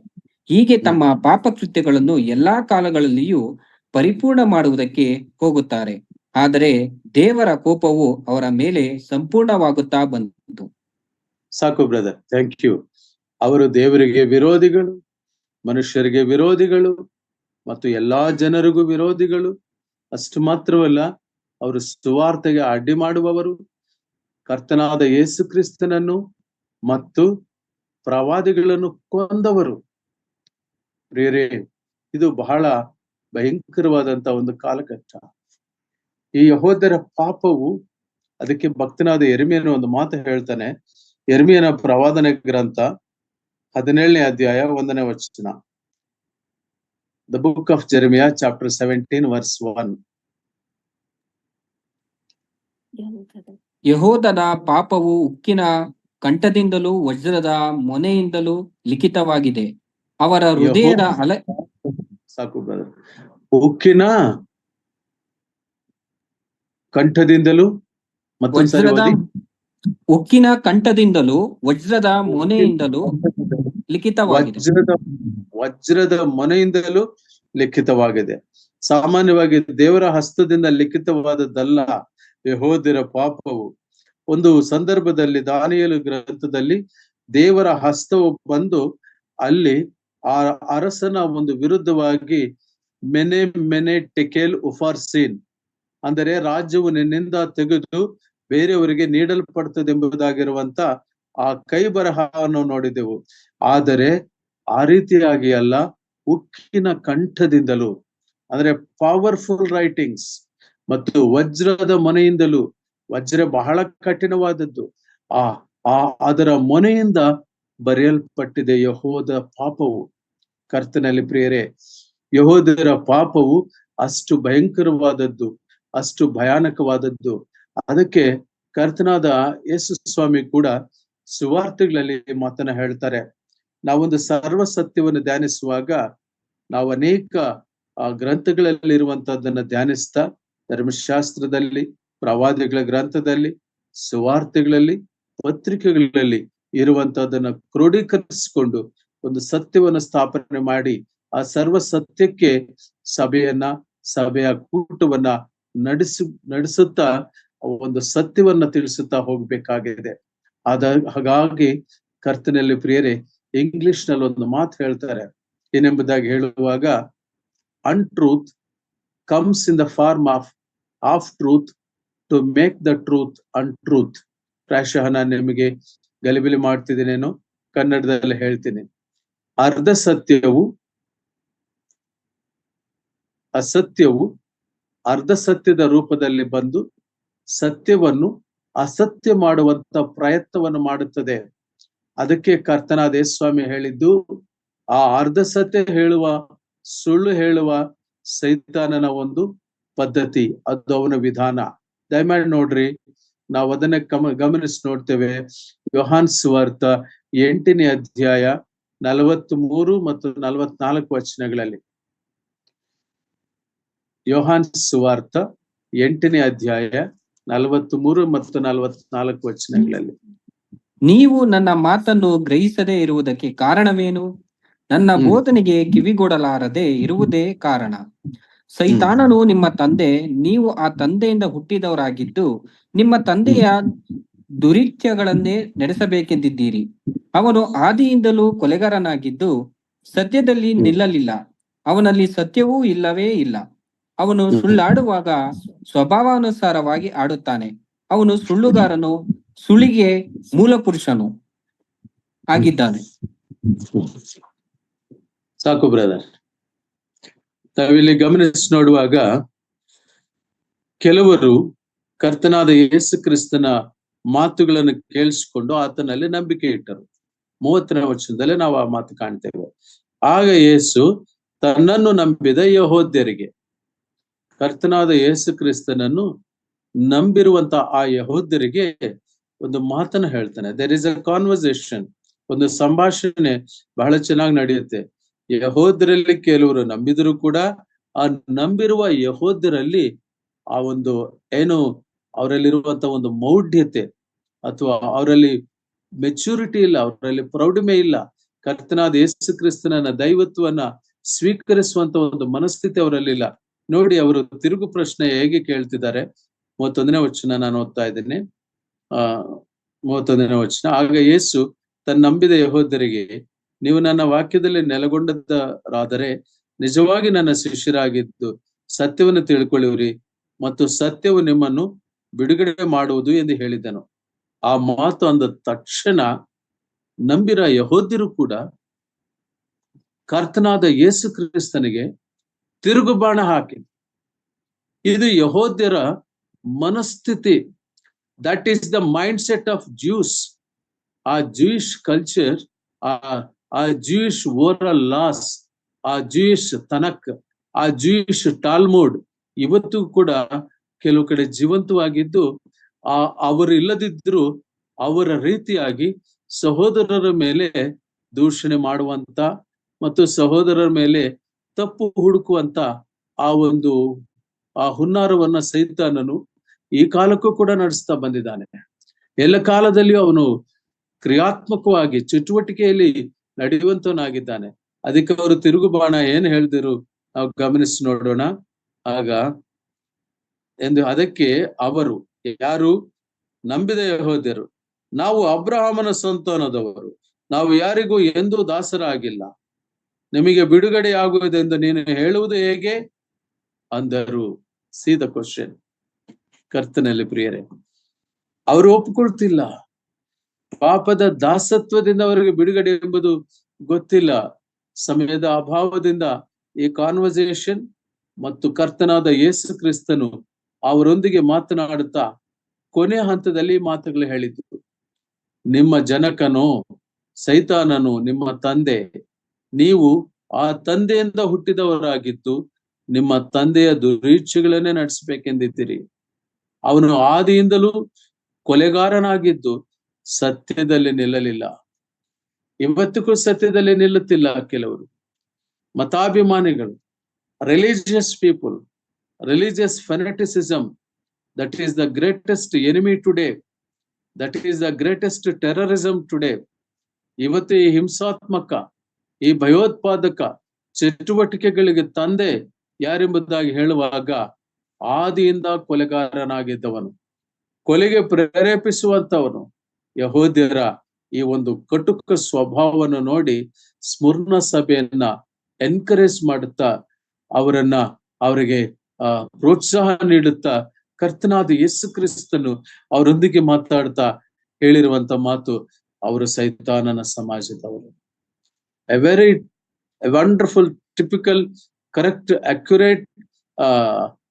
ಹೀಗೆ ತಮ್ಮ ಪಾಪ ಕೃತ್ಯಗಳನ್ನು ಎಲ್ಲಾ ಕಾಲಗಳಲ್ಲಿಯೂ ಪರಿಪೂರ್ಣ ಮಾಡುವುದಕ್ಕೆ ಹೋಗುತ್ತಾರೆ. ಆದರೆ ದೇವರ ಕೋಪವು ಅವರ ಮೇಲೆ ಸಂಪೂರ್ಣವಾಗುತ್ತಾ ಬಂತು. ಸಾಕು ಬ್ರದರ್, ಥ್ಯಾಂಕ್ ಯು. ಅವರು ದೇವರಿಗೆ ವಿರೋಧಿಗಳು, ಮನುಷ್ಯರಿಗೆ ವಿರೋಧಿಗಳು ಮತ್ತು ಎಲ್ಲಾ ಜನರಿಗೂ ವಿರೋಧಿಗಳು. ಅಷ್ಟು ಮಾತ್ರವಲ್ಲ, ಅವರು ಸುವಾರ್ತೆಗೆ ಅಡ್ಡಿ ಮಾಡುವವರು, ಕರ್ತನಾದ ಯೇಸು ಕ್ರಿಸ್ತನನ್ನು ಮತ್ತು ಪ್ರವಾದಿಗಳನ್ನು ಕೊಂದವರು. ಪ್ರಿಯರೇ, ಇದು ಬಹಳ ಭಯಂಕರವಾದಂತ ಒಂದು ಕಾಲಘಟ್ಟ. ಈ ಯಹೂದ್ಯರ ಪಾಪವು, ಅದಕ್ಕೆ ಭಕ್ತನಾದ ಯೆರೆಮೀಯನ ಒಂದು ಮಾತು ಹೇಳ್ತಾನೆ. ಯೆರೆಮೀಯನ ಪ್ರವಾದನೆ ಗ್ರಂಥ 17ನೇ ಅಧ್ಯಾಯ 1ನೇ ವಚನ. The book of Jeremiah chapter 17 verse 1. ಯೆಹೂದದ ಪಾಪವು ಉಕ್ಕಿನ ಕಂಠದಿಂದಲೂ ವಜ್ರದ ಮೊನೆಯಿಂದಲೂ ಲಿಖಿತವಾಗಿದೆ. ಅವರ ಹೃದಯದ ಸಾಕು ಬ್ರದರ್. ಉಕ್ಕಿನ ಕಂಠದಿಂದಲೂ ಉಕ್ಕಿನ ಕಂಠದಿಂದಲೂ ವಜ್ರದ ಮೊನೆಯಿಂದಲೂ ಲಿಖಿತವಾಗಿದೆ. ವಜ್ರದ ಮೊನೆಯಿಂದಲೂ ಲಿಖಿತವಾಗಿದೆ. ಸಾಮಾನ್ಯವಾಗಿ ದೇವರ ಹಸ್ತದಿಂದ ಲಿಖಿತವಾದದ್ದಲ್ಲ ಯೆಹೂದ್ಯರ ಪಾಪವು. ಒಂದು ಸಂದರ್ಭದಲ್ಲಿ ದಾನಿಯೇಲ ಗ್ರಂಥದಲ್ಲಿ ದೇವರ ಹಸ್ತವು ಬಂದು ಅಲ್ಲಿ ಆ ಅರಸನ ಒಂದು ವಿರುದ್ಧವಾಗಿ ಮೆನೆ ಟೆಕೆಲ್ ಉಫಾರ್ಸೀನ್, ಅಂದರೆ ರಾಜ್ಯವು ನಿನ್ನಿಂದ ತೆಗೆದು ಬೇರೆಯವರಿಗೆ ನೀಡಲ್ಪಡ್ತದೆ ಎಂಬುದಾಗಿರುವಂತ ಆ ಕೈ ಬರಹವನ್ನು ನೋಡಿದೆವು. ಆದರೆ ಆ ರೀತಿಯಾಗಿ ಅಲ್ಲ, ಉಕ್ಕಿನ ಕಂಠದಿಂದಲೂ, ಅಂದ್ರೆ ಪವರ್ಫುಲ್ ರೈಟಿಂಗ್ಸ್, ಮತ್ತು ವಜ್ರದ ಮೊನೆಯಿಂದಲೂ, ವಜ್ರ ಬಹಳ ಕಠಿಣವಾದದ್ದು, ಅದರ ಮೊನೆಯಿಂದ ಬರೆಯಲ್ಪಟ್ಟಿದೆ ಯೆಹೂದ ಪಾಪವು. ಕರ್ತನಲ್ಲಿ ಪ್ರಿಯರೇ, ಯೆಹೂದ್ಯರ ಪಾಪವು ಅಷ್ಟು ಭಯಂಕರವಾದದ್ದು, ಅಷ್ಟು ಭಯಾನಕವಾದದ್ದು. ಅದಕ್ಕೆ ಕರ್ತನಾದ ಯೇಸು ಸ್ವಾಮಿ ಕೂಡ ಸುವಾರ್ತೆಗಳಲ್ಲಿ ಮಾತನ್ನ ಹೇಳ್ತಾರೆ. ನಾವೊಂದು ಸರ್ವ ಸತ್ಯವನ್ನು ಧ್ಯಾನಿಸುವಾಗ ನಾವು ಅನೇಕ ಗ್ರಂಥಗಳಲ್ಲಿ ಇರುವಂತಹದ್ದನ್ನ ಧ್ಯಾನಿಸ್ತಾ, ಧರ್ಮಶಾಸ್ತ್ರದಲ್ಲಿ, ಪ್ರವಾದಿಗಳ ಗ್ರಂಥದಲ್ಲಿ, ಸುವಾರ್ತೆಗಳಲ್ಲಿ, ಪತ್ರಿಕೆಗಳಲ್ಲಿ ಇರುವಂತಹದ್ದನ್ನ ಕ್ರೋಢೀಕರಿಸಿಕೊಂಡು ಒಂದು ಸತ್ಯವನ್ನು ಸ್ಥಾಪನೆ ಮಾಡಿ ಆ ಸರ್ವ ಸತ್ಯಕ್ಕೆ ಸಭೆಯ ಕೂಟವನ್ನ ನಡೆಸುತ್ತಾ ಒಂದು ಸತ್ಯವನ್ನ ತಿಳಿಸುತ್ತಾ ಹೋಗ್ಬೇಕಾಗಿದೆ. ಹಾಗಾಗಿ ಕರ್ತನಲ್ಲಿ ಪ್ರಿಯರೇ, ಇಂಗ್ಲಿಷ್ ನಲ್ಲಿ ಒಂದು ಮಾತು ಹೇಳ್ತಾರೆ, ಏನೆಂಬುದಾಗಿ ಹೇಳುವಾಗ, untruth comes in the form of truth to make the truth untruth. ಪ್ರಾಯಶಃ ನಾನು ನಿಮಗೆ ಗಲಿಬಿಲಿ ಮಾಡ್ತಿದ್ದೀನೇನೋ, ಕನ್ನಡದಲ್ಲಿ ಹೇಳ್ತೀನಿ. ಅಸತ್ಯವು ಅರ್ಧ ಸತ್ಯದ ರೂಪದಲ್ಲಿ ಬಂದು ಸತ್ಯವನ್ನು ಅಸತ್ಯ ಮಾಡುವಂತ ಪ್ರಯತ್ನವನ್ನು ಮಾಡುತ್ತದೆ. ಅದಕ್ಕೆ ಕರ್ತನಾದ ಯೇಸು ಸ್ವಾಮಿ ಹೇಳಿದ್ದು, ಆ ಅರ್ಧ ಸತ್ಯ ಹೇಳುವ, ಸುಳ್ಳು ಹೇಳುವ ಸೈತಾನನ ಒಂದು ಪದ್ಧತಿ, ಅದು ಅವನ ವಿಧಾನ. ದಯಮಾಡಿ ನೋಡ್ರಿ, ನಾವು ಅದನ್ನ ಗಮನಿಸಿ ನೋಡ್ತೇವೆ. ಯೋಹಾನ್ ಸುವಾರ್ತ 8ನೇ ಅಧ್ಯಾಯ 43 ಮತ್ತು 44 ವಚನಗಳಲ್ಲಿ. ಯೋಹಾನ್ ಸುವಾರ್ತ 8ನೇ ಅಧ್ಯಾಯ 43 ಮತ್ತು 44 ವಚನಗಳಲ್ಲಿ. ನೀವು ನನ್ನ ಮಾತನ್ನು ಗ್ರಹಿಸದೇ ಇರುವುದಕ್ಕೆ ಕಾರಣವೇನು? ನನ್ನ ಬೋಧನೆಗೆ ಕಿವಿಗೊಡಲಾರದೆ ಇರುವುದೇ ಕಾರಣ. ಸೈತಾನನು ನಿಮ್ಮ ತಂದೆ, ನೀವು ಆ ತಂದೆಯಿಂದ ಹುಟ್ಟಿದವರಾಗಿದ್ದು ನಿಮ್ಮ ತಂದೆಯ ದುರಿತ್ಯಗಳನ್ನೇ ನಡೆಸಬೇಕೆಂದಿದ್ದೀರಿ. ಅವನು ಆದಿಯಿಂದಲೂ ಕೊಲೆಗಾರನಾಗಿದ್ದು ಸತ್ಯದಲ್ಲಿ ನಿಲ್ಲಲಿಲ್ಲ, ಅವನಲ್ಲಿ ಸತ್ಯವೂ ಇಲ್ಲವೇ ಇಲ್ಲ. ಅವನು ಸುಳ್ಳಾಡುವಾಗ ಸ್ವಭಾವಾನುಸಾರವಾಗಿ ಆಡುತ್ತಾನೆ. ಅವನು ಸುಳ್ಳುಗಾರನು, ಸುಳ್ಳಿಗೆ ಮೂಲ ಪುರುಷನು ಆಗಿದ್ದಾನೆ. ಸಾಕು ಬ್ರದರ್. ನಾವಿಲ್ಲಿ ಗಮನಿಸಿ ನೋಡುವಾಗ, ಕೆಲವರು ಕರ್ತನಾದ ಯೇಸು ಕ್ರಿಸ್ತನ ಮಾತುಗಳನ್ನು ಕೇಳಿಸಿಕೊಂಡು ಆತನಲ್ಲಿ ನಂಬಿಕೆ ಇಟ್ಟರು. 30ನೇ ವಚನದಲ್ಲಿ ನಾವು ಆ ಮಾತು ಕಾಣ್ತೇವೆ. ಆಗ ಯೇಸು ತನ್ನನ್ನು ನಂಬಿದ ಯೆಹೂದ್ಯರಿಗೆ, ಕರ್ತನಾದ ಯೇಸು ಕ್ರಿಸ್ತನನ್ನು ನಂಬಿರುವಂತ ಆ ಯೆಹೂದ್ಯರಿಗೆ ಒಂದು ಮಾತನ್ನ ಹೇಳ್ತಾನೆ. ದೇರ್ ಇಸ್ ಅ ಕಾನ್ವರ್ಸೇಷನ್, ಒಂದು ಸಂಭಾಷಣೆ ಬಹಳ ಚೆನ್ನಾಗಿ ನಡೆಯುತ್ತೆ. ಯೆಹೂದ್ಯರಲ್ಲಿ ಕೆಲವರು ನಂಬಿದ್ರು ಕೂಡ ಆ ನಂಬಿರುವ ಯೆಹೂದ್ಯರಲ್ಲಿ ಆ ಒಂದು ಏನು ಅವರಲ್ಲಿರುವಂತ ಒಂದು ಮೌಢ್ಯತೆ ಅಥವಾ ಅವರಲ್ಲಿ ಮೆಚುರಿಟಿ ಇಲ್ಲ, ಅವರಲ್ಲಿ ಪ್ರೌಢಿಮೆ ಇಲ್ಲ. ಕರ್ತನಾದ ಯೇಸು ಕ್ರಿಸ್ತನ ದೈವತ್ವವನ್ನ ಸ್ವೀಕರಿಸುವಂತ ಒಂದು ಮನಸ್ಥಿತಿ ಅವರಲ್ಲಿಲ್ಲ. ನೋಡಿ, ಅವರು ತಿರುಗು ಪ್ರಶ್ನೆ ಹೇಗೆ ಕೇಳ್ತಿದ್ದಾರೆ. 31ನೇ ವಚನ ನಾನು ಓದ್ತಾ ಇದ್ದೇನೆ. 31ನೇ ವಚನ. ಆಗ ಯೇಸು ತನ್ನ ನಂಬಿದ ಯೆಹೂದ್ಯರಿಗೆ, ನೀವು ನನ್ನ ವಾಕ್ಯದಲ್ಲಿ ನೆಲೆಗೊಂಡರಾದರೆ ನಿಜವಾಗಿ ನನ್ನ ಶಿಷ್ಯರಾಗಿದ್ದು ಸತ್ಯವನ್ನು ತಿಳ್ಕೊಳ್ಳಿವ್ರಿ, ಮತ್ತು ಸತ್ಯವು ನಿಮ್ಮನ್ನು ಬಿಡುಗಡೆ ಮಾಡುವುದು ಎಂದು ಹೇಳಿದನು. ಆ ಮಾತು ಅಂದ ತಕ್ಷಣ ನಂಬಿರ ಯೆಹೂದ್ಯರು ಕೂಡ ಕರ್ತನಾದ ಯೇಸು ಕ್ರಿಸ್ತನಿಗೆ ತಿರುಗುಬಾಣ ಹಾಕಿ, ಇದು ಯೆಹೂದ್ಯರ ಮನಸ್ಥಿತಿ. That is the mind set of juice. ಆ ಜೂಯಿಷ್ ಕಲ್ಚರ್, ಆ ಜೂಯಿಷ್ ಓರಲ್ ಲಾಸ್, ಆ ಜೂಯಿಷ್ ತನಕ್, ಆ ಜೂಯಿಷ್ ಟಾಲ್ಮುಡ್ ಇವತ್ತು ಕೂಡ ಕೆಲವು ಕಡೆ ಜೀವಂತವಾಗಿದ್ದು, ಅವರು ಇಲ್ಲದಿದ್ರು ಅವರ ರೀತಿಯಾಗಿ ಸಹೋದರರ ಮೇಲೆ ದೂಷಣೆ ಮಾಡುವಂತ ಮತ್ತು ಸಹೋದರರ ಮೇಲೆ ತಪ್ಪು ಹುಡುಕುವಂತ ಆ ಹುನ್ನಾರವನ್ನ ಸೈತಾನನು ಈ ಕಾಲಕ್ಕೂ ಕೂಡ ನಡೆಸ್ತಾ ಬಂದಿದ್ದಾನೆ. ಎಲ್ಲ ಕಾಲದಲ್ಲಿಯೂ ಅವನು ಕ್ರಿಯಾತ್ಮಕವಾಗಿ ಚಟುವಟಿಕೆಯಲ್ಲಿ ನಡೆಯುವಂತವನಾಗಿದ್ದಾನೆ. ಅದಕ್ಕೆ ಅವರು ತಿರುಗುಬಾಣ ಏನ್ ಹೇಳ್ದಿರು ನಾವು ಗಮನಿಸಿ ನೋಡೋಣ. ಆಗ ಎಂದು ಅದಕ್ಕೆ ಅವರು, ಯಾರು? ನಂಬಿದ ಯೆಹೂದ್ಯರು, ನಾವು ಅಬ್ರಹಾಮನ ಸಂತಾನದವರು, ನಾವು ಯಾರಿಗೂ ಎಂದೂ ದಾಸರಾಗಿಲ್ಲ, ನಿಮಗೆ ಬಿಡುಗಡೆ ಆಗುವುದೆಂದು ನೀನು ಹೇಳುವುದು ಹೇಗೆ ಅಂದರು. C the question. ಕರ್ತನಲ್ಲಿ ಪ್ರಿಯರೇ, ಅವರು ಒಪ್ಪಿಕೊಳ್ತಿಲ್ಲ. ಪಾಪದ ದಾಸತ್ವದಿಂದ ಅವರಿಗೆ ಬಿಡುಗಡೆ ಎಂಬುದು ಗೊತ್ತಿಲ್ಲ. ಸಮಯದ ಅಭಾವದಿಂದ ಈ ಕಾನ್ವರ್ಸೇಷನ್ ಮತ್ತು ಕರ್ತನಾದ ಯೇಸು ಕ್ರಿಸ್ತನು ಅವರೊಂದಿಗೆ ಮಾತನಾಡುತ್ತಾ ಕೊನೆ ಹಂತದಲ್ಲಿ ಮಾತುಗಳು ಹೇಳಿದ್ದು. ನಿಮ್ಮ ಜನಕನು ಸೈತಾನನು ನಿಮ್ಮ ತಂದೆ, ನೀವು ಆ ತಂದೆಯಿಂದ ಹುಟ್ಟಿದವರಾಗಿದ್ದು ನಿಮ್ಮ ತಂದೆಯ ದುರೀಚ್ಛೆಗಳನ್ನೇ ನಡೆಸಬೇಕೆಂದಿದ್ದೀರಿ. ಅವನು ಆದಿಯಿಂದಲೂ ಕೊಲೆಗಾರನಾಗಿದ್ದು ಸತ್ಯದಲ್ಲಿ ನಿಲ್ಲಲಿಲ್ಲ. ಇವತ್ತಿಗೂ ಸತ್ಯದಲ್ಲಿ ನಿಲ್ಲುತ್ತಿಲ್ಲ. ಕೆಲವರು ಮತಾಭಿಮಾನಿಗಳು, religious people, religious fanaticism, that is the greatest enemy today, that is the greatest terrorism today. ಇವತ್ತು ಈ ಹಿಂಸಾತ್ಮಕ, ಈ ಭಯೋತ್ಪಾದಕ ಚಟುವಟಿಕೆಗಳಿಗೆ ತಂದೆ ಯಾರೆಂಬುದಾಗಿ ಹೇಳುವಾಗ, ಆದಿಯಿಂದ ಕೊಲೆಗಾರನಾಗಿದ್ದವನು, ಕೊಲೆಗೆ ಪ್ರೇರೇಪಿಸುವಂತವನು, ಯೆಹೂದ್ಯರ ಈ ಒಂದು ಕಟುಕ ಸ್ವಭಾವವನ್ನು ನೋಡಿ ಸ್ಮುರ್ಣ ಸಭೆಯನ್ನ ಎನ್ಕರೇಜ್ ಮಾಡುತ್ತಾ ಅವರಿಗೆ ಪ್ರೋತ್ಸಾಹ ನೀಡುತ್ತಾ ಕರ್ತನಾದ ಯೇಸು ಕ್ರಿಸ್ತನು ಅವರೊಂದಿಗೆ ಮಾತಾಡ್ತಾ ಹೇಳಿರುವಂತ ಮಾತು, ಅವರು ಸೈತಾನನ ಸಮಾಜದವರು. A very wonderful, typical, correct, accurate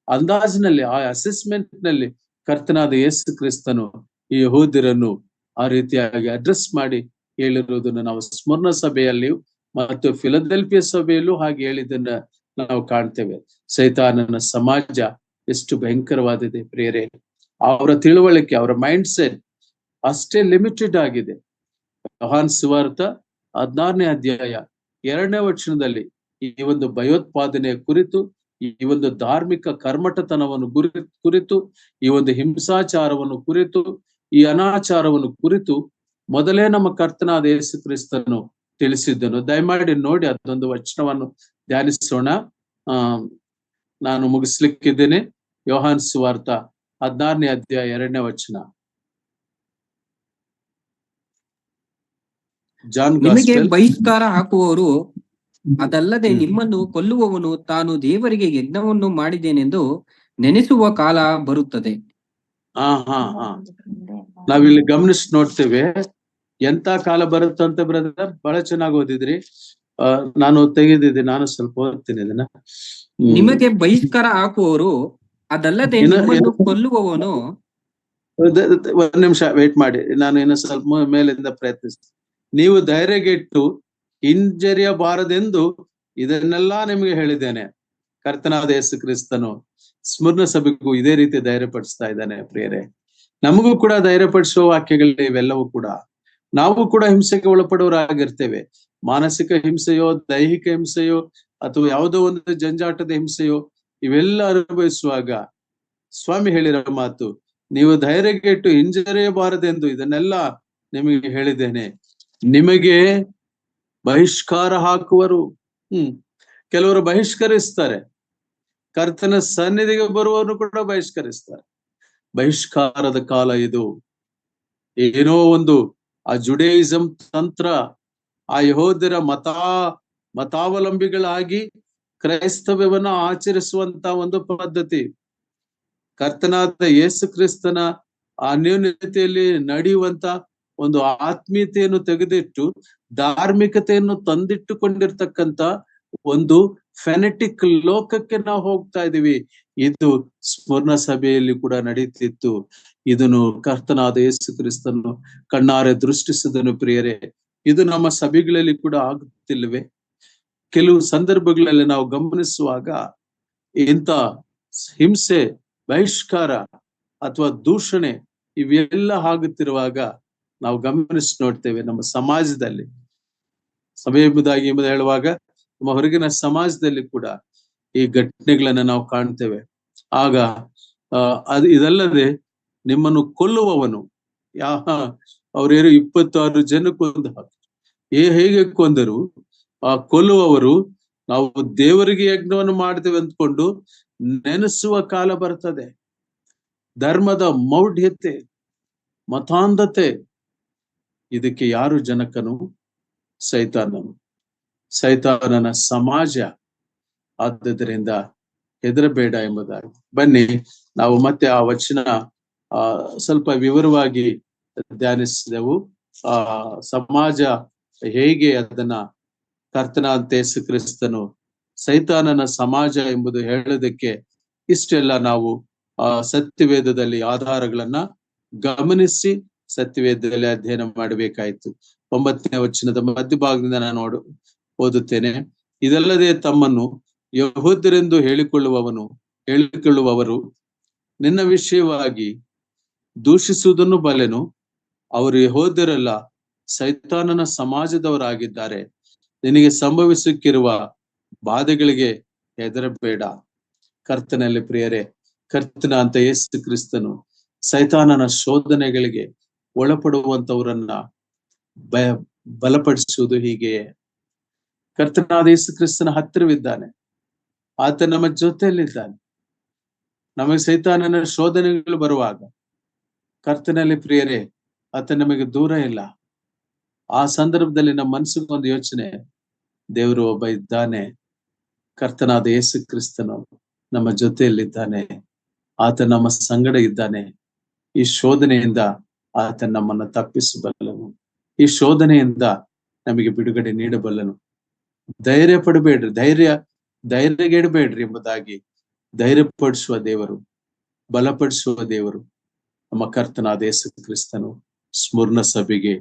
ಅಂದಾಜಿನಲ್ಲಿ, ಆ ಅಸೆಸ್ಮೆಂಟ್ ನಲ್ಲಿ ಕರ್ತನಾದ ಯೇಸು ಕ್ರಿಸ್ತನು ಈ ಯೆಹೂದ್ಯರನ್ನು ಆ ರೀತಿಯಾಗಿ ಅಡ್ರೆಸ್ ಮಾಡಿ ಹೇಳಿರುವುದನ್ನು ನಾವು ಸ್ಮರಣ ಸಭೆಯಲ್ಲಿಯೂ ಮತ್ತು ಫಿಲದೆಲ್ಫಿಯಾ ಸಭೆಯಲ್ಲೂ ಹಾಗೆ ಹೇಳಿದ್ದನ್ನ ನಾವು ಕಾಣ್ತೇವೆ. ಸೈತಾನನ ಸಮಾಜ ಎಷ್ಟು ಭಯಂಕರವಾದಿದೆ ಪ್ರಿಯರೇ. ಅವರ ತಿಳುವಳಿಕೆ, ಅವರ ಮೈಂಡ್ ಸೆಟ್ ಅಷ್ಟೇ ಲಿಮಿಟೆಡ್ ಆಗಿದೆ. ಯೋಹಾನ್ ಸುವಾರ್ತ 16ನೇ ಅಧ್ಯಾಯ 2ನೇ ವಚನದಲ್ಲಿ ಈ ಒಂದು ಭಯೋತ್ಪಾದನೆಯ ಕುರಿತು, ಈ ಒಂದು ಧಾರ್ಮಿಕ ಕರ್ಮಠತನವನ್ನು ಕುರಿತು, ಈ ಒಂದು ಹಿಂಸಾಚಾರವನ್ನು ಕುರಿತು, ಈ ಅನಾಚಾರವನ್ನು ಕುರಿತು ಮೊದಲೇ ನಮ್ಮ ಕರ್ತನಾದ ಯೇಸು ಕ್ರಿಸ್ತನು ತಿಳಿಸಿದ್ದನು. ದಯಮಾಡಿ ನೋಡಿ ಅದೊಂದು ವಚನವನ್ನು ಧ್ಯಾನಿಸೋಣ. ನಾನು ಮುಗಿಸ್ಲಿಕ್ಕಿದ್ದೇನೆ. ಯೋಹಾನ್ ಸುವಾರ್ತ 16ನೇ ಅಧ್ಯಾಯ 2ನೇ ವಚನ. ನಿಮಗೆ ಬಹಿಷ್ಕಾರ ಹಾಕುವವರು, ಅದಲ್ಲದೆ ನಿಮ್ಮನ್ನು ಕೊಲ್ಲುವವನು ತಾನು ದೇವರಿಗೆ ಯಜ್ಞವನ್ನು ಮಾಡಿದ್ದೇನೆಂದು ನೆನೆಸುವ ಕಾಲ ಬರುತ್ತದೆ. ನಾವಿಲ್ಲಿ ಗಮನಿಸಿ ನೋಡ್ತೇವೆ ಎಂತ ಕಾಲ ಬರುತ್ತಂತೆ ಬ್ರದರ್. ಬಹಳ ಚೆನ್ನಾಗಿ ಓದಿದ್ರಿ. ನಾನು ತೆಗೆದಿದ್ದೆ, ನಾನು ಸ್ವಲ್ಪ ಓದ್ತೀನಿ ಇದನ್ನ. ನಿಮಗೆ ಬಹಿಷ್ಕಾರ ಹಾಕುವವರು, ಅದಲ್ಲದೆ ನಿಮ್ಮನ್ನು ಕೊಲ್ಲುವವನು. ಒಂದ್ ನಿಮಿಷ ವೇಟ್ ಮಾಡಿ, ನಾನು ಇನ್ನು ಸ್ವಲ್ಪ ಮೇಲಿಂದ ಪ್ರಯತ್ನಿಸ್ತೀನಿ. ನೀವು ಧೈರ್ಯಗೆಟ್ಟು ಹಿಂಜರಿಯಬಾರದೆಂದು ಇದನ್ನೆಲ್ಲಾ ನಿಮಗೆ ಹೇಳಿದ್ದೇನೆ. ಕರ್ತನಾದ ಯೇಸು ಕ್ರಿಸ್ತನು ಸ್ಮರಣ ಸಭೆಗೂ ಇದೇ ರೀತಿ ಧೈರ್ಯಪಡಿಸ್ತಾ ಇದ್ದಾನೆ ಪ್ರಿಯರೇ. ನಮಗೂ ಕೂಡ ಧೈರ್ಯಪಡಿಸುವ ವಾಕ್ಯಗಳು ಇವೆಲ್ಲವೂ ಕೂಡ. ನಾವು ಕೂಡ ಹಿಂಸೆಗೆ ಒಳಪಡುವರಾಗಿರ್ತೇವೆ. ಮಾನಸಿಕ ಹಿಂಸೆಯೋ, ದೈಹಿಕ ಹಿಂಸೆಯೋ, ಅಥವಾ ಯಾವುದೋ ಒಂದು ಜಂಜಾಟದ ಹಿಂಸೆಯೋ, ಇವೆಲ್ಲ ಅನುಭವಿಸುವಾಗ ಸ್ವಾಮಿ ಹೇಳಿರೋ ಮಾತು, ನೀವು ಧೈರ್ಯಗೆಟ್ಟು ಹಿಂಜರಿಯಬಾರದೆಂದು ಇದನ್ನೆಲ್ಲ ನಿಮಗೆ ಹೇಳಿದ್ದೇನೆ. ನಿಮಗೆ ಬಹಿಷ್ಕಾರ ಹಾಕುವರು. ಕೆಲವರು ಬಹಿಷ್ಕರಿಸ್ತಾರೆ. ಕರ್ತನ ಸನ್ನಿಧಿಗೆ ಬರುವವನು ಕೂಡ ಬಹಿಷ್ಕರಿಸ್ತಾರೆ. ಬಹಿಷ್ಕಾರದ ಕಾಲ ಇದು. ಏನೋ ಒಂದು ಆ ಜುಡೇಯಿಸಂ ತಂತ್ರ, ಆ ಯೆಹೂದ್ಯರ ಮತಾವಲಂಬಿಗಳಾಗಿ ಕ್ರೈಸ್ತವ್ಯವನ್ನ ಆಚರಿಸುವಂತ ಒಂದು ಪದ್ಧತಿ. ಕರ್ತನಾದ ಯೇಸು ಕ್ರಿಸ್ತನ ಅನ್ಯೋನ್ಯತೆಯಲ್ಲಿ ನಡೆಯುವಂತ ಒಂದು ಆತ್ಮೀಯತೆಯನ್ನು ತೆಗೆದಿಟ್ಟು ಧಾರ್ಮಿಕತೆಯನ್ನು ತಂದಿಟ್ಟುಕೊಂಡಿರ್ತಕ್ಕಂಥ ಒಂದು ಫೆನೆಟಿಕ್ ಲೋಕಕ್ಕೆ ನಾವು ಹೋಗ್ತಾ ಇದೀವಿ. ಇದು ಸ್ಮರಣ ಸಭೆಯಲ್ಲಿ ಕೂಡ ನಡೀತಿತ್ತು. ಇದನ್ನು ಕರ್ತನಾದ ಯೇಸು ಕ್ರಿಸ್ತನು ಕಣ್ಣಾರೆ ದೃಷ್ಟಿಸಿದನು ಪ್ರಿಯರೇ. ಇದು ನಮ್ಮ ಸಭೆಗಳಲ್ಲಿ ಕೂಡ ಆಗುತ್ತಿಲ್ಲವೇ? ಕೆಲವು ಸಂದರ್ಭಗಳಲ್ಲಿ ನಾವು ಗಮನಿಸುವಾಗ ಇಂಥ ಹಿಂಸೆ, ಬಹಿಷ್ಕಾರ ಅಥವಾ ದೂಷಣೆ ಇವೆಲ್ಲ ಆಗುತ್ತಿರುವಾಗ ನಾವು ಗಮನಿಸಿ ನೋಡ್ತೇವೆ. ನಮ್ಮ ಸಮಾಜದಲ್ಲಿ, ಸಭೆ ಎಂಬುದಾಗಿ ಹೇಳುವಾಗ ನಮ್ಮ ಹೊರಗಿನ ಸಮಾಜದಲ್ಲಿ ಕೂಡ ಈ ಘಟನೆಗಳನ್ನ ನಾವು ಕಾಣ್ತೇವೆ. ಆಗ ಇದಲ್ಲದೆ ನಿಮ್ಮನ್ನು ಕೊಲ್ಲುವವನು, ಅವ್ರೇನು 26 ಜನ ಕೊಂದು ಹೇಗೆ ಕೊಂದರು? ಆ ಕೊಲ್ಲುವವರು ನಾವು ದೇವರಿಗೆ ಯಜ್ಞವನ್ನು ಮಾಡ್ತೇವೆ ಅಂದ್ಕೊಂಡು ನೆನೆಸುವ ಕಾಲ ಬರ್ತದೆ. ಧರ್ಮದ ಮೌಢ್ಯತೆ, ಮತಾಂಧತೆ, ಇದಕ್ಕೆ ಯಾರು ಜನಕನು? ಸೈತಾನನು, ಸೈತಾನನ ಸಮಾಜ. ಆದ್ದರಿಂದ ಹೆದರಬೇಡ ಎಂಬುದಾಗಿ. ಬನ್ನಿ ನಾವು ಮತ್ತೆ ಆ ವಚನ ಸ್ವಲ್ಪ ವಿವರವಾಗಿ ಧ್ಯಾನಿಸಿದೆವು. ಸಮಾಜ ಹೇಗೆ ಅದನ್ನ ಕರ್ತನಾದ ಯೇಸು ಕ್ರಿಸ್ತನು ಸೈತಾನನ ಸಮಾಜ ಎಂಬುದು ಹೇಳೋದಕ್ಕೆ ಇಷ್ಟೆಲ್ಲ ನಾವು ಸತ್ಯವೇದದಲ್ಲಿ ಆಧಾರಗಳನ್ನ ಗಮನಿಸಿ ಸತ್ಯವೇದದಲ್ಲಿ ಅಧ್ಯಯನ ಮಾಡಬೇಕಾಯ್ತು. 9ನೇ ವಚನದ ಮಧ್ಯಭಾಗದಿಂದ ನಾನು ಓದುತ್ತೇನೆ. ಇದಲ್ಲದೆ ತಮ್ಮನ್ನು ಯಹೂದ್ಯರೆಂದು ಹೇಳಿಕೊಳ್ಳುವವರು ನಿನ್ನ ವಿಷಯವಾಗಿ ದೂಷಿಸುವುದನ್ನು ಬಲ್ಲೆನು. ಅವರು ಯಹೂದ್ಯರಲ್ಲ, ಸೈತಾನನ ಸಮಾಜದವರಾಗಿದ್ದಾರೆ. ನಿನಗೆ ಸಂಭವಿಸಕ್ಕಿರುವ ಬಾಧೆಗಳಿಗೆ ಹೆದರಬೇಡ. ಕರ್ತನಲ್ಲಿ ಪ್ರಿಯರೇ, ಕರ್ತನ ಅಂತ ಯೇಸು ಕ್ರಿಸ್ತನು ಸೈತಾನನ ಶೋಧನೆಗಳಿಗೆ ಒಳಪಡುವಂತವರನ್ನ ಬಲಪಡಿಸುವುದು ಹೀಗೆ. ಕರ್ತನಾದ ಯೇಸು ಕ್ರಿಸ್ತನ ಹತ್ತಿರವಿದ್ದಾನೆ, ಆತ ನಮ್ಮ ಜೊತೆಯಲ್ಲಿದ್ದಾನೆ. ನಮಗೆ ಸೈತಾನನ ಶೋಧನೆಗಳು ಬರುವಾಗ ಕರ್ತನಲ್ಲಿ ಪ್ರಿಯರೇ, ಆತ ನಮಗೆ ದೂರ ಇಲ್ಲ. ಆ ಸಂದರ್ಭದಲ್ಲಿ ನಮ್ಮ ಮನಸ್ಸಿಗೆ ಒಂದು ಯೋಚನೆ, ದೇವರು ಒಬ್ಬ ಇದ್ದಾನೆ, ಕರ್ತನಾದ ಯೇಸು ಕ್ರಿಸ್ತನು ನಮ್ಮ ಜೊತೆಯಲ್ಲಿದ್ದಾನೆ, ಆತ ನಮ್ಮ ಸಂಗಡ ಇದ್ದಾನೆ. ಈ ಶೋಧನೆಯಿಂದ ಆತ ನಮ್ಮನ್ನು ತಪ್ಪಿಸಬಲ್ಲನು, ಈ ಶೋಧನೆಯಿಂದ ನಮಗೆ ಬಿಡುಗಡೆ ನೀಡಬಲ್ಲನು. ಧೈರ್ಯ ಪಡಬೇಡ್ರಿ, ಧೈರ್ಯಗೆಡಬೇಡ್ರಿ ಎಂಬುದಾಗಿ ಧೈರ್ಯಪಡಿಸುವ ದೇವರು, ಬಲಪಡಿಸುವ ದೇವರು ನಮ್ಮ ಕರ್ತನಾದ ಯೇಸು ಕ್ರಿಸ್ತನು ಸ್ಮರಣ ಸಭೆಗೆ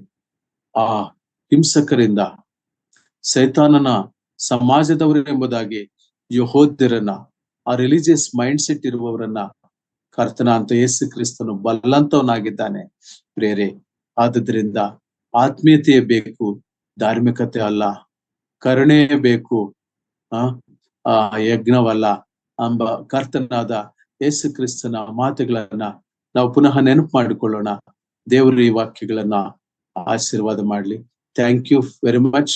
ಆ ಹಿಂಸಕರಿಂದ, ಸೈತಾನನ ಸಮಾಜದವರು ಎಂಬುದಾಗಿ ಯಹೂದ್ಯರನ್ನ, ಆ ರಿಲಿಜಿಯಸ್ ಮೈಂಡ್ ಸೆಟ್ ಇರುವವರನ್ನ ಕರ್ತನ ಅಂತ ಯೇಸು ಕ್ರಿಸ್ತನು ಬಲ್ಲಂತವನಾಗಿದ್ದಾನೆ ಪ್ರಿಯರೇ. ಆದುದರಿಂದ ಆತ್ಮೀಯತೆಯೇ ಬೇಕು, ಧಾರ್ಮಿಕತೆ ಅಲ್ಲ. ಕರುಣೆ ಬೇಕು, ಯಜ್ಞವಲ್ಲ ಎಂಬ ಕರ್ತನಾದ ಯೇಸು ಕ್ರಿಸ್ತನ ಮಾತುಗಳನ್ನ ನಾವು ಪುನಃ ನೆನಪು ಮಾಡಿಕೊಳ್ಳೋಣ. ದೇವರು ಈ ವಾಕ್ಯಗಳನ್ನ ಆಶೀರ್ವಾದ ಮಾಡ್ಲಿ. Thank you very much.